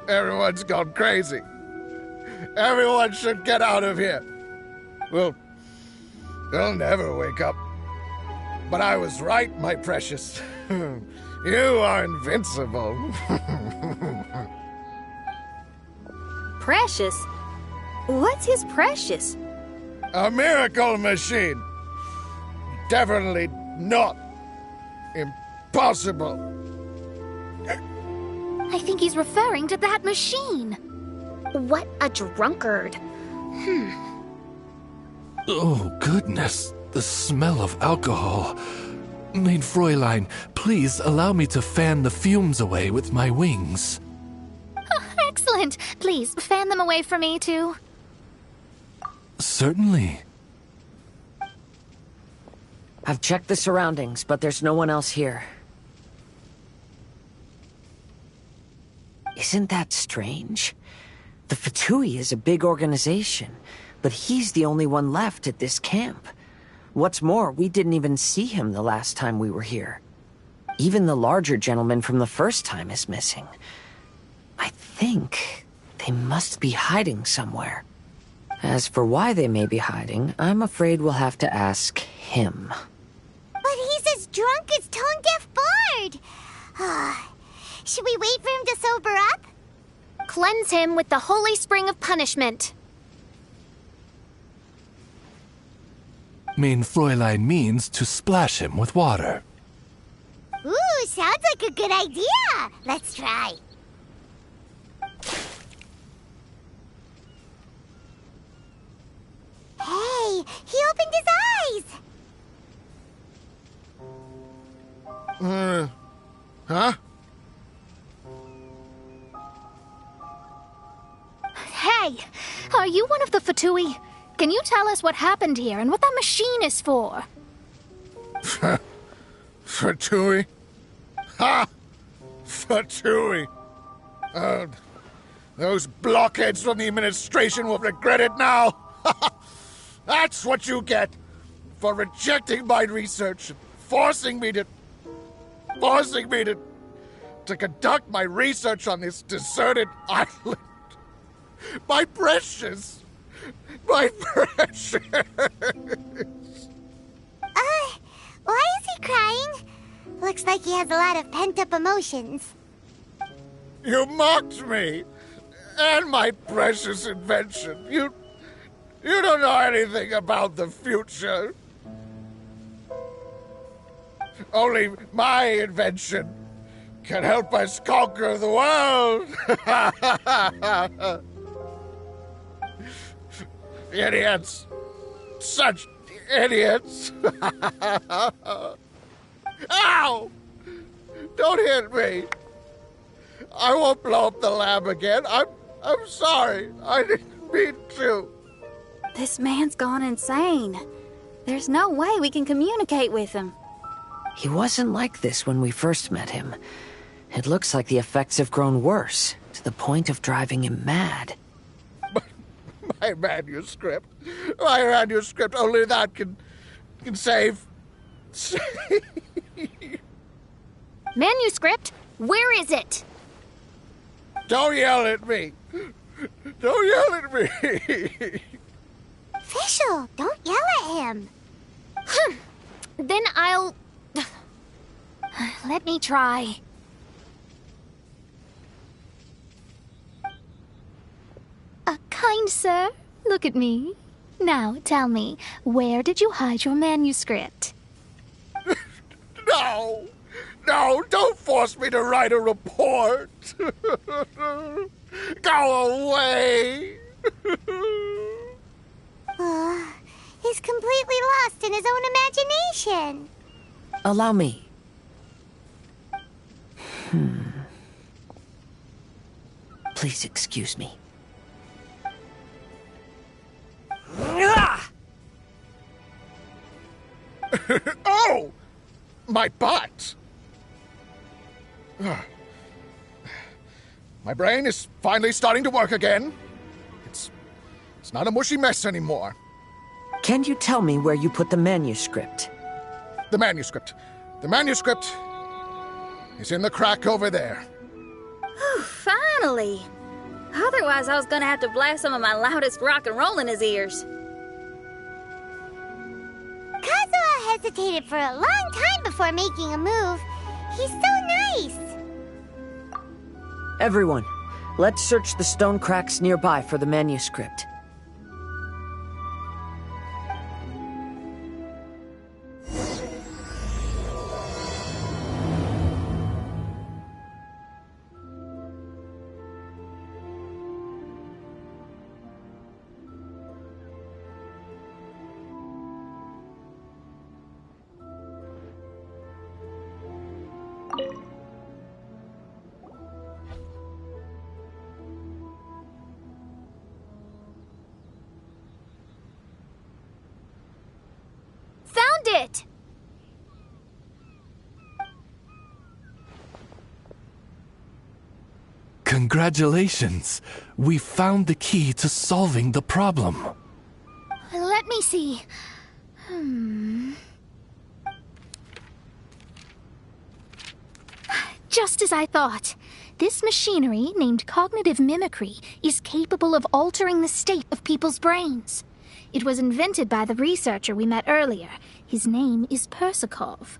Everyone's gone crazy. Everyone should get out of here. We'll never wake up. But I was right, my precious. You are invincible.
Precious? What's his precious?
A miracle machine. Definitely not impossible.
I think he's referring to that machine.
What a drunkard.
Oh, goodness. The smell of alcohol. Maid Fräulein, please allow me to fan the fumes away with my wings.
Excellent. Please, fan them away for me, too.
Certainly.
I've checked the surroundings, but there's no one else here. Isn't that strange? The Fatui is a big organization, but he's the only one left at this camp. What's more, we didn't even see him the last time we were here. Even the larger gentleman from the first time is missing. I think they must be hiding somewhere. As for why they may be hiding, I'm afraid we'll have to ask him.
But he's as drunk as tone-deaf Bard. Should we wait for him to sober up?
Cleanse him with the holy spring of punishment.
Maid Fräulein means to splash him with water.
Ooh, sounds like a good idea. Let's try. Hey, he opened his eyes.
Huh?
Hey, are you one of the Fatui? Can you tell us what happened here and what that machine is for?
Fatui? Ha! Fatui! Those blockheads from the administration will regret it now! That's what you get for rejecting my research and forcing me to conduct my research on this deserted island. My precious! My precious!
Why is he crying? Looks like he has a lot of pent-up emotions.
You mocked me! And my precious invention! You don't know anything about the future. Only my invention can help us conquer the world! Idiots! Such idiots! Ow! Don't hit me! I won't blow up the lab again. I'm sorry. I didn't mean to.
This man's gone insane. There's no way we can communicate with him.
He wasn't like this when we first met him. It looks like the effects have grown worse, to the point of driving him mad.
My manuscript. My manuscript. Only that can save.
Manuscript? Where is it?
Don't yell at me. Don't yell at me.
Fischl, don't yell at him.
Then I'll...
Let me try. Kind sir, look at me. Now, tell me, where did you hide your manuscript?
No, don't force me to write a report. Go away.
He's completely lost in his own imagination.
Allow me. Please excuse me.
Oh! My butt! My brain is finally starting to work again. It's not a mushy mess anymore.
Can you tell me where you put the manuscript?
The manuscript. The manuscript is in the crack over there.
Finally! Otherwise, I was gonna have to blast some of my loudest rock and roll in his ears.
Kazuha hesitated for a long time before making a move. He's so nice.
Everyone, let's search the stone cracks nearby for the manuscript.
Found it!
Congratulations! We found the key to solving the problem.
Let me see. Just as I thought. This machinery, named cognitive mimicry, is capable of altering the state of people's brains. It was invented by the researcher we met earlier. His name is Persikov.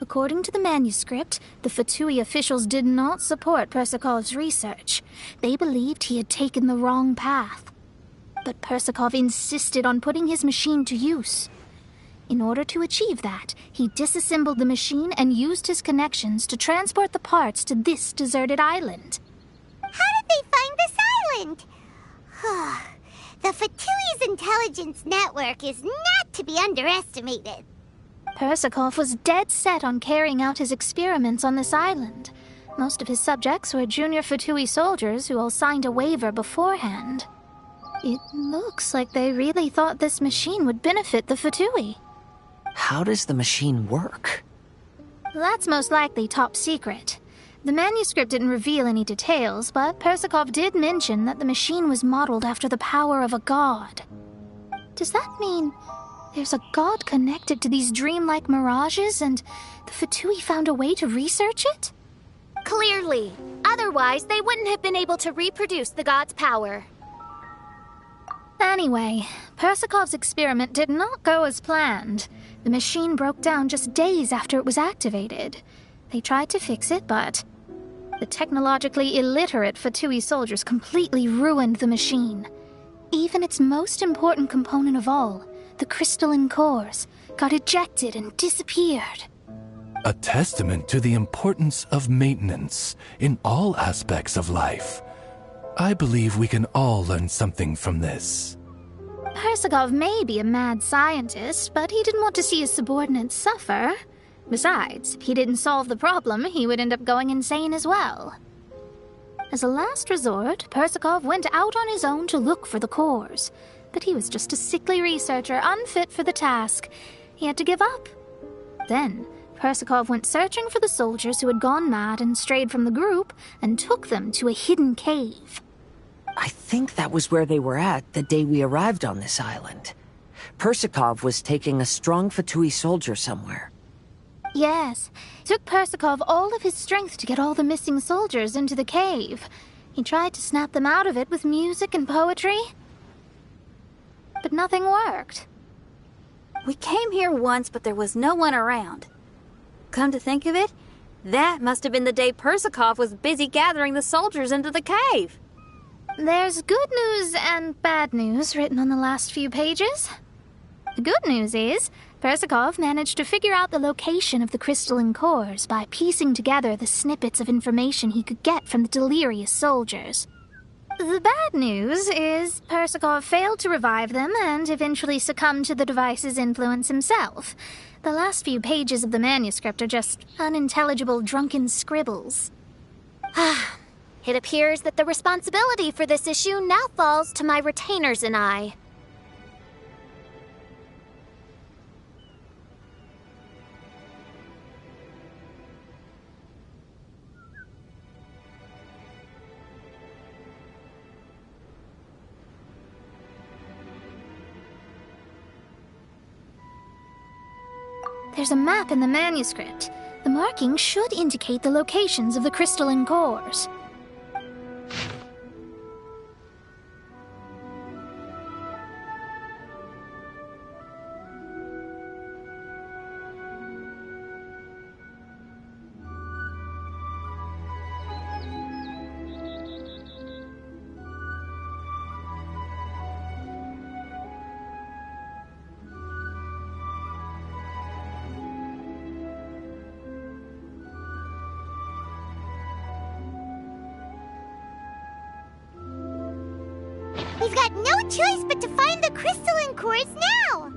According to the manuscript, the Fatui officials did not support Persikov's research. They believed he had taken the wrong path. But Persikov insisted on putting his machine to use. In order to achieve that, he disassembled the machine and used his connections to transport the parts to this deserted island.
How did they find this island? The Fatui's intelligence network is not to be underestimated.
Persikov was dead set on carrying out his experiments on this island. Most of his subjects were junior Fatui soldiers who all signed a waiver beforehand. It looks like they really thought this machine would benefit the Fatui.
How does the machine work?
That's most likely top secret. The manuscript didn't reveal any details, but Persikov did mention that the machine was modeled after the power of a god. Does that mean there's a god connected to these dreamlike mirages, and the Fatui found a way to research it?
Clearly. Otherwise, they wouldn't have been able to reproduce the god's power.
Anyway, Persikov's experiment did not go as planned. The machine broke down just days after it was activated. They tried to fix it, but the technologically illiterate Fatui soldiers completely ruined the machine. Even its most important component of all, the crystalline cores, got ejected and disappeared.
A testament to the importance of maintenance in all aspects of life. I believe we can all learn something from this.
Persikov may be a mad scientist, but he didn't want to see his subordinates suffer. Besides, if he didn't solve the problem, he would end up going insane as well. As a last resort, Persikov went out on his own to look for the cores. But he was just a sickly researcher, unfit for the task. He had to give up. Then, Persikov went searching for the soldiers who had gone mad and strayed from the group, and took them to a hidden cave.
I think that was where they were at the day we arrived on this island. Persikov was taking a strong Fatui soldier somewhere.
Yes, it took Persikov all of his strength to get all the missing soldiers into the cave. He tried to snap them out of it with music and poetry, but nothing worked.
We came here once, but there was no one around. Come to think of it, that must have been the day Persikov was busy gathering the soldiers into the cave.
There's good news and bad news written on the last few pages. The good news is, Persikov managed to figure out the location of the crystalline cores by piecing together the snippets of information he could get from the delirious soldiers. The bad news is Persikov failed to revive them and eventually succumbed to the device's influence himself. The last few pages of the manuscript are just unintelligible drunken scribbles.
It appears that the responsibility for this issue now falls to my retainers and I.
There's a map in the manuscript. The markings should indicate the locations of the crystalline cores.
We've got no choice but to find the crystalline cores now!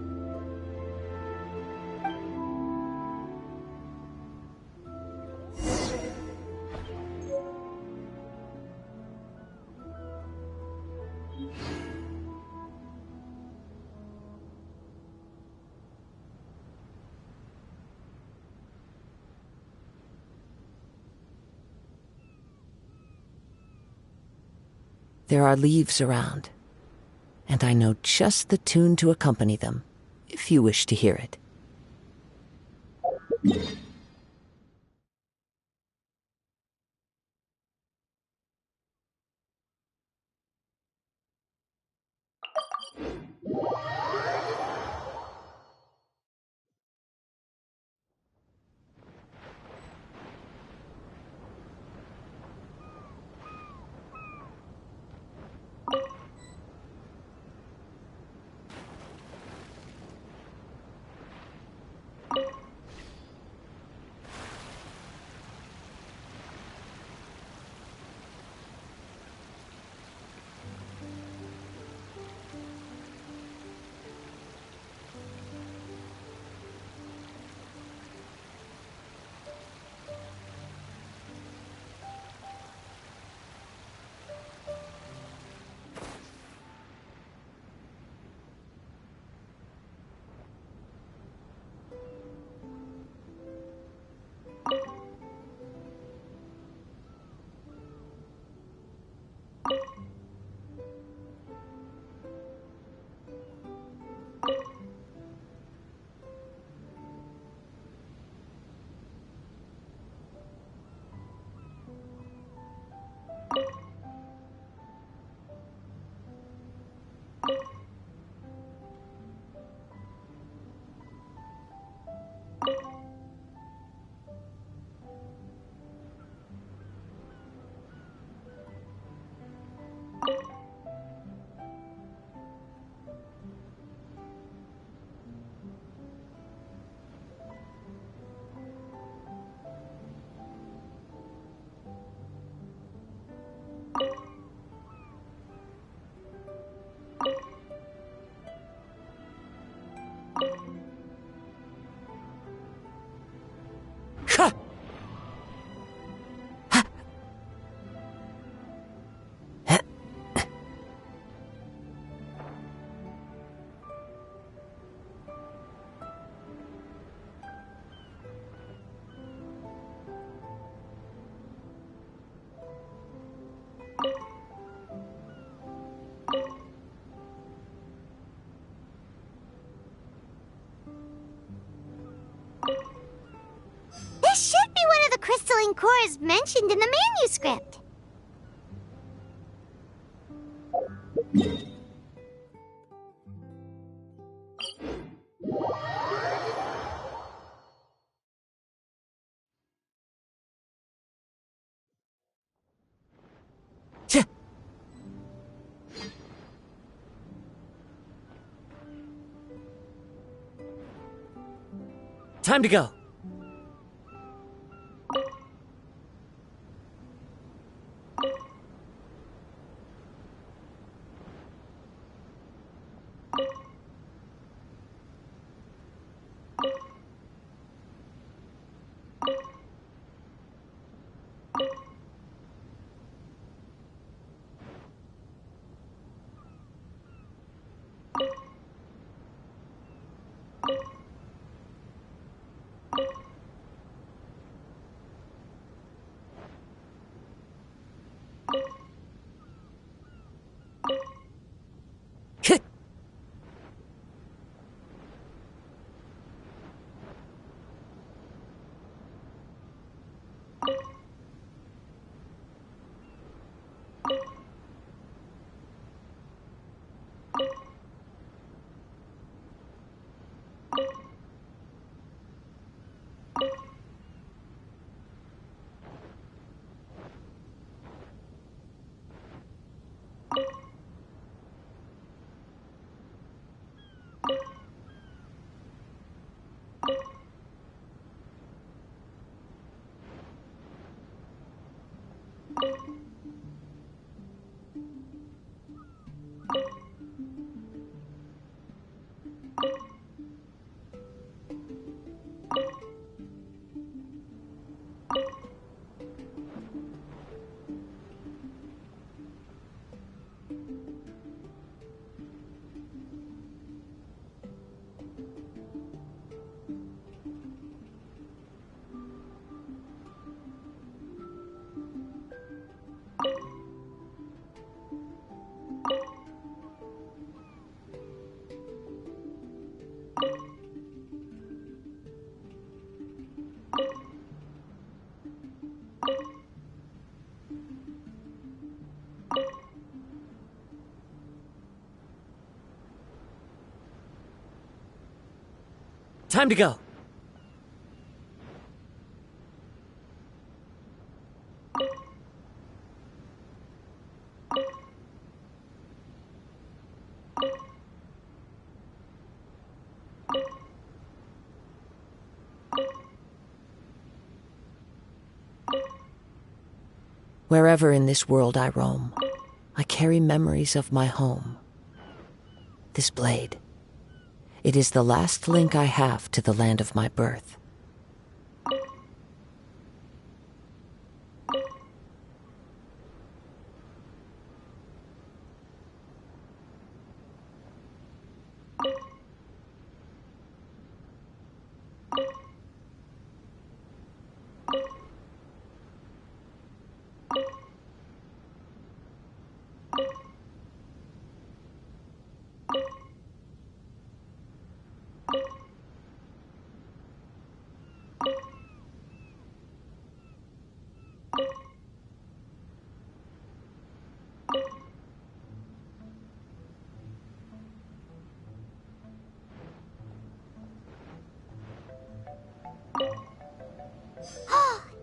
There are leaves around, and I know just the tune to accompany them, if you wish to hear it.
This should be one of the crystalline cores mentioned in the manuscript.
Time to go. Time to go.
Wherever in this world I roam, I carry memories of my home. This blade. It is the last link I have to the land of my birth.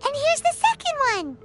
And here's the second one!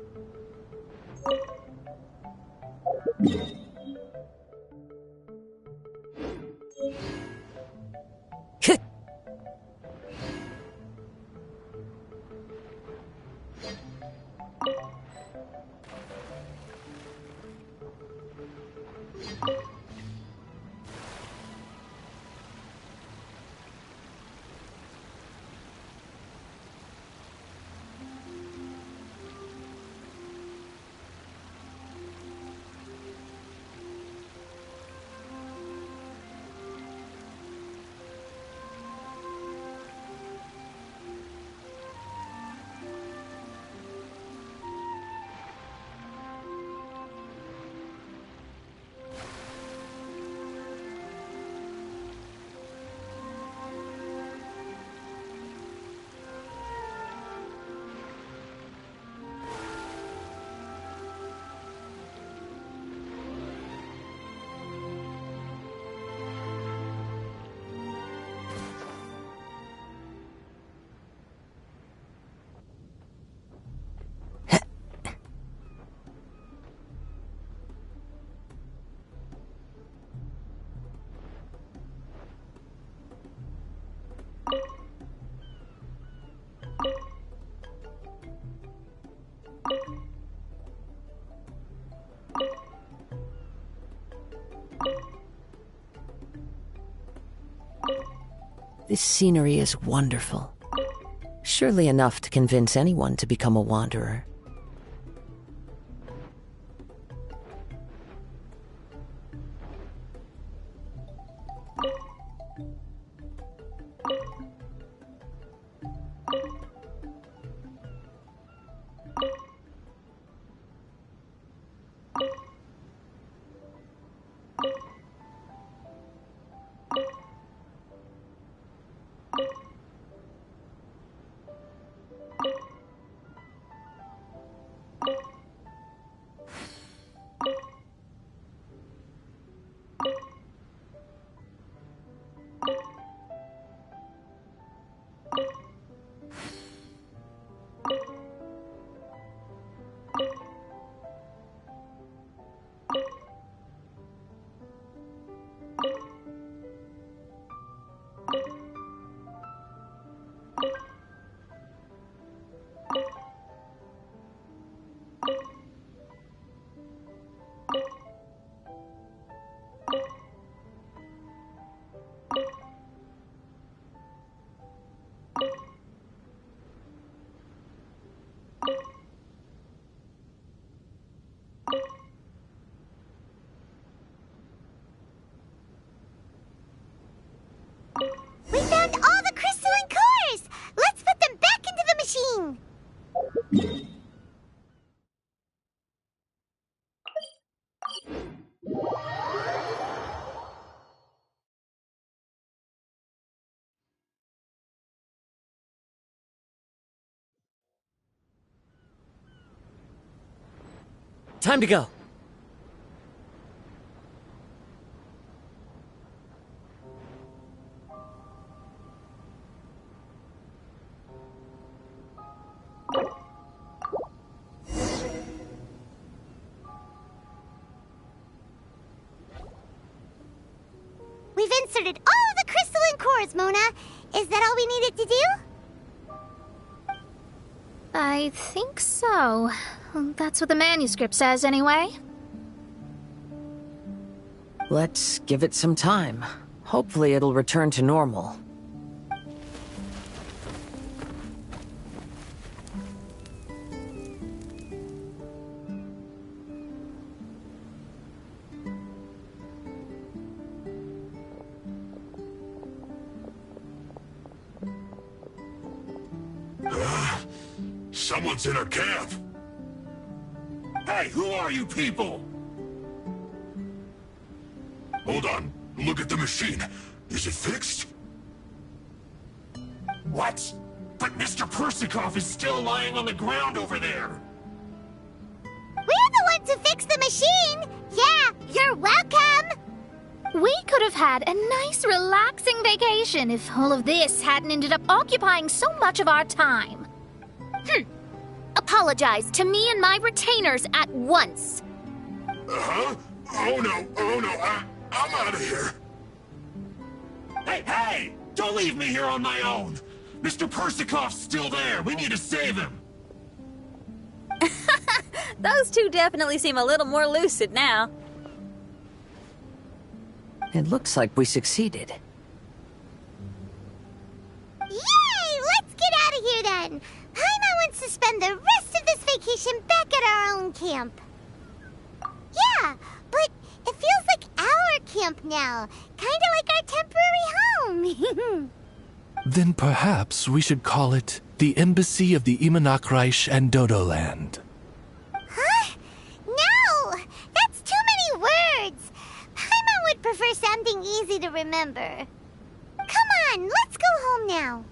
This scenery is wonderful. Surely enough to convince anyone to become a wanderer.
We found all the crystalline cores! Let's put them back into the machine!
Time to go.
inserted all of the crystalline cores, Mona. Is that all we needed to do?
I think so. That's what the manuscript says, anyway.
Let's give it some time. Hopefully it'll return to normal.
Someone's in our camp! Hey, who are you people? Hold on, look at the machine. Is it fixed? What? But Mr. Persikov is still lying on the ground over there!
We're the ones who fixed the machine! Yeah, you're welcome!
We could have had a nice, relaxing vacation if all of this hadn't ended up occupying so much of our time.
Apologize to me and my retainers at once.
Uh-huh? Oh no, I'm out of here. Hey! Don't leave me here on my own! Mr. Persikov's still there! We need to save him!
Those two definitely seem a little more lucid now.
It looks like we succeeded.
Yay! Let's get out of here then! Paimon wants to spend the rest of this vacation back at our own camp. Yeah, but it feels like our camp now. Kinda like our temporary home.
Then perhaps we should call it the Embassy of the Imanakreich and Dodoland.
Huh? No! That's too many words! Paimon would prefer something easy to remember. Come on, let's go home now.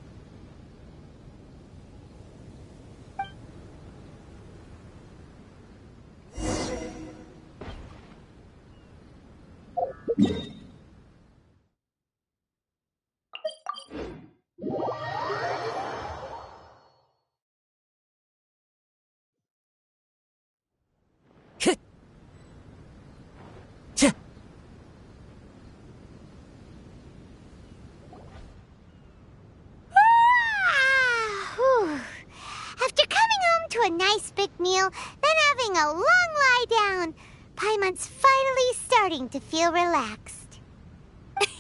After coming home to a nice big meal, then having a long lie down, Paimon's finally starting to feel relaxed.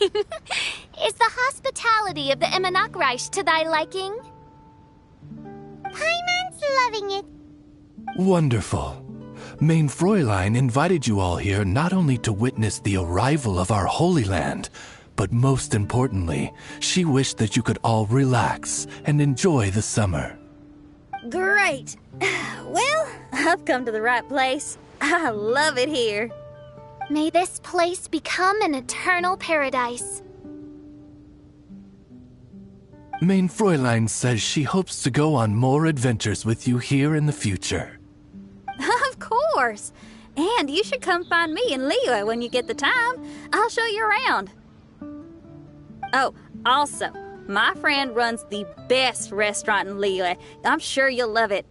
Is the hospitality of the Imanakreich to thy liking?
Paimon's loving it.
Wonderful. Main Fräulein invited you all here not only to witness the arrival of our Holy Land, but most importantly, she wished that you could all relax and enjoy the summer.
Great. Well, I've come to the right place. I love it here.
May this place become an eternal paradise.
Main Fräulein says she hopes to go on more adventures with you here in the future.
Of course. And you should come find me and Leo when you get the time. I'll show you around. Oh, also, my friend runs the best restaurant in Lille. I'm sure you'll love it.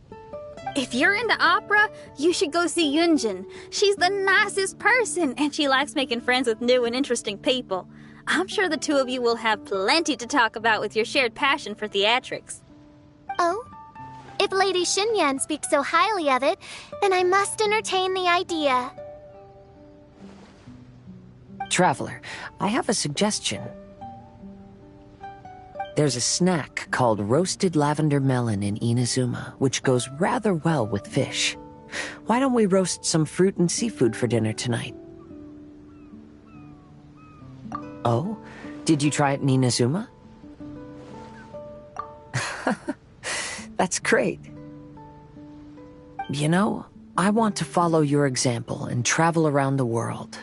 If you're into opera, you should go see Yunjin. She's the nicest person, and she likes making friends with new and interesting people. I'm sure the two of you will have plenty to talk about with your shared passion for theatrics.
Oh? If Lady Xinyan speaks so highly of it, then I must entertain the idea.
Traveler, I have a suggestion. There's a snack called roasted lavender melon in Inazuma, which goes rather well with fish. Why don't we roast some fruit and seafood for dinner tonight? Oh? Did you try it in Inazuma? That's great. You know, I want to follow your example and travel around the world.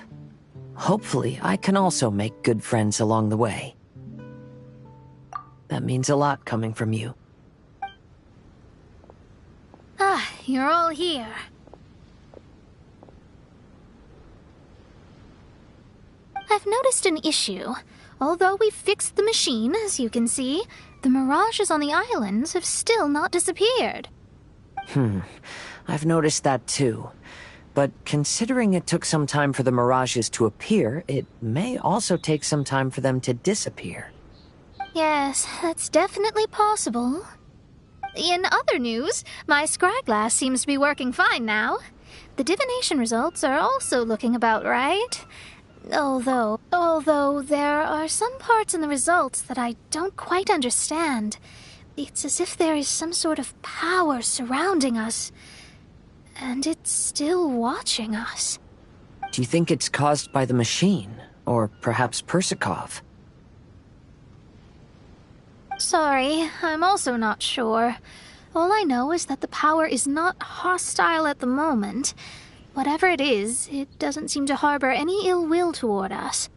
Hopefully, I can also make good friends along the way. That means a lot coming from you.
Ah, you're all here. I've noticed an issue. Although we've fixed the machine, as you can see, the mirages on the islands have still not disappeared.
I've noticed that too. But considering it took some time for the mirages to appear, it may also take some time for them to disappear.
Yes, that's definitely possible. In other news, my scryglass seems to be working fine now. The divination results are also looking about right. Although there are some parts in the results that I don't quite understand. It's as if there is some sort of power surrounding us. And it's still watching us.
Do you think it's caused by the machine? Or perhaps Persikov?
Sorry, I'm also not sure. All I know is that the power is not hostile at the moment. Whatever it is, it doesn't seem to harbor any ill will toward us.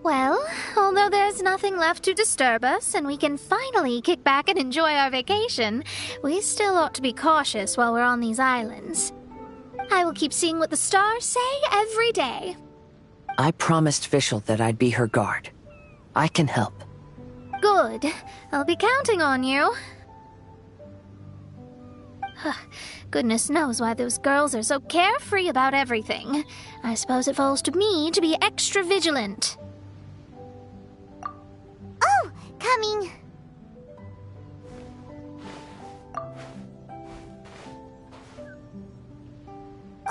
Well, although there's nothing left to disturb us and we can finally kick back and enjoy our vacation, we still ought to be cautious while we're on these islands. I will keep seeing what the stars say every day.
I promised Fischl that I'd be her guard. I can help.
Good. I'll be counting on you. Goodness knows why those girls are so carefree about everything. I suppose it falls to me to be extra vigilant.
Oh, coming.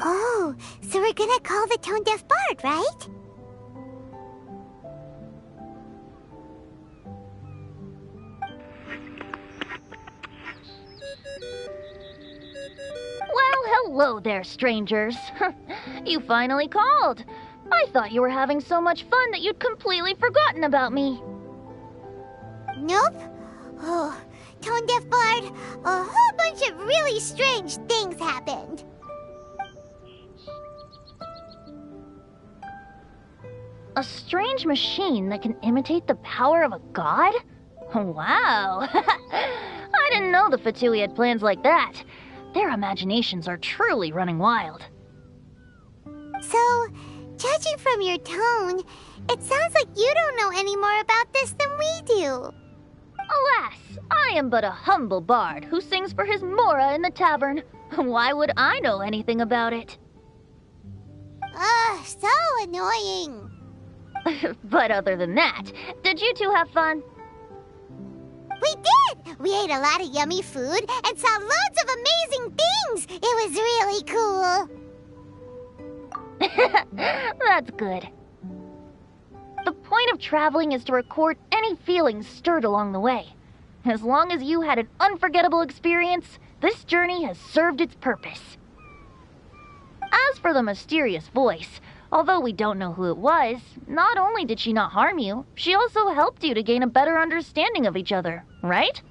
Oh, so we're gonna call the tone-deaf bard, right?
Well, hello there, strangers. You finally called. I thought you were having so much fun that you'd completely forgotten about me.
Nope. Oh, tone-deaf bard, a whole bunch of really strange things happened.
A strange machine that can imitate the power of a god? Wow! I didn't know the Fatui had plans like that. Their imaginations are truly running wild.
So, judging from your tone, it sounds like you don't know any more about this than we do.
Alas, I am but a humble bard who sings for his Mora in the tavern. Why would I know anything about it?
Ugh, so annoying.
But other than that, did you two have fun?
We did! We ate a lot of yummy food and saw loads of amazing things! It was really cool!
That's good. The point of traveling is to record any feelings stirred along the way. As long as you had an unforgettable experience, this journey has served its purpose. As for the mysterious voice, although we don't know who it was, not only did she not harm you, she also helped you to gain a better understanding of each other, right?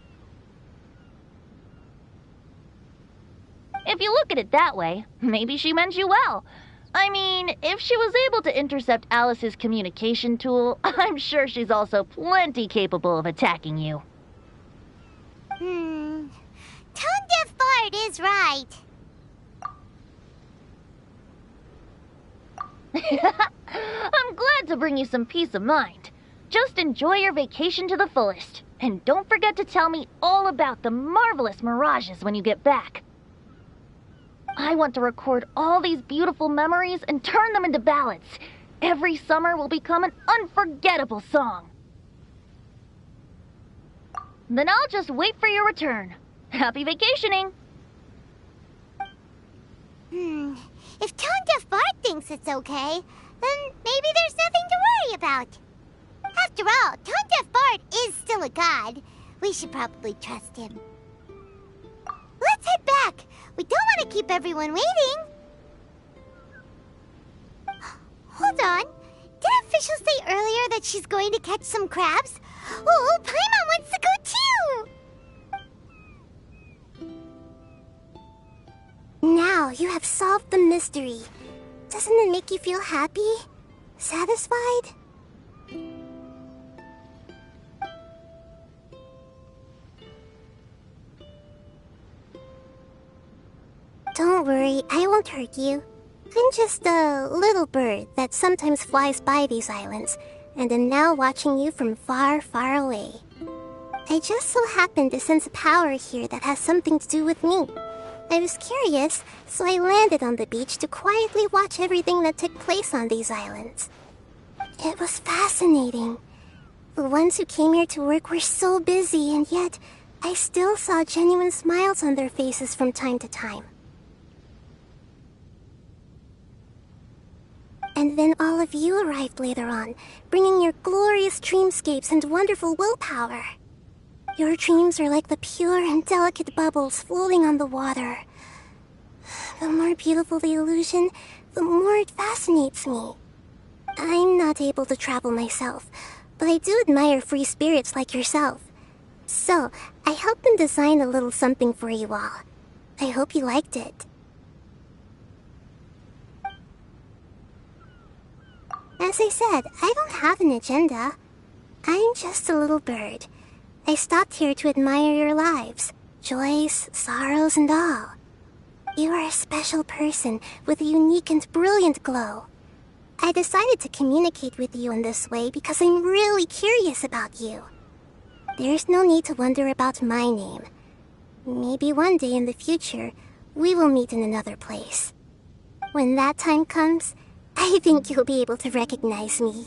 If you look at it that way, maybe she meant you well. I mean, if she was able to intercept Alice's communication tool, I'm sure she's also plenty capable of attacking you.
Tone-deaf bard is right.
I'm glad to bring you some peace of mind. Just enjoy your vacation to the fullest. And don't forget to tell me all about the marvelous mirages when you get back. I want to record all these beautiful memories and turn them into ballads. Every summer will become an unforgettable song. Then I'll just wait for your return. Happy vacationing!
If tone-deaf bard thinks it's okay, then maybe there's nothing to worry about. After all, tone-deaf bard is still a god. We should probably trust him. Let's head back. We don't want to keep everyone waiting. Hold on. Didn't Fischl say earlier that she's going to catch some crabs? Oh, Paimon wants to go too! Now you have solved the mystery. Doesn't it make you feel happy? Satisfied? Don't worry, I won't hurt you. I'm just a little bird that sometimes flies by these islands, and am now watching you from far, far away. I just so happened to sense a power here that has something to do with me. I was curious, so I landed on the beach to quietly watch everything that took place on these islands. It was fascinating. The ones who came here to work were so busy, and yet I still saw genuine smiles on their faces from time to time. And then all of you arrived later on, bringing your glorious dreamscapes and wonderful willpower. Your dreams are like the pure and delicate bubbles floating on the water. The more beautiful the illusion, the more it fascinates me. I'm not able to travel myself, but I do admire free spirits like yourself. So, I helped them design a little something for you all. I hope you liked it. As I said, I don't have an agenda. I'm just a little bird. I stopped here to admire your lives, joys, sorrows, and all. You are a special person with a unique and brilliant glow. I decided to communicate with you in this way because I'm really curious about you. There's no need to wonder about my name. Maybe one day in the future, we will meet in another place. When that time comes, I think you'll be able to recognize me.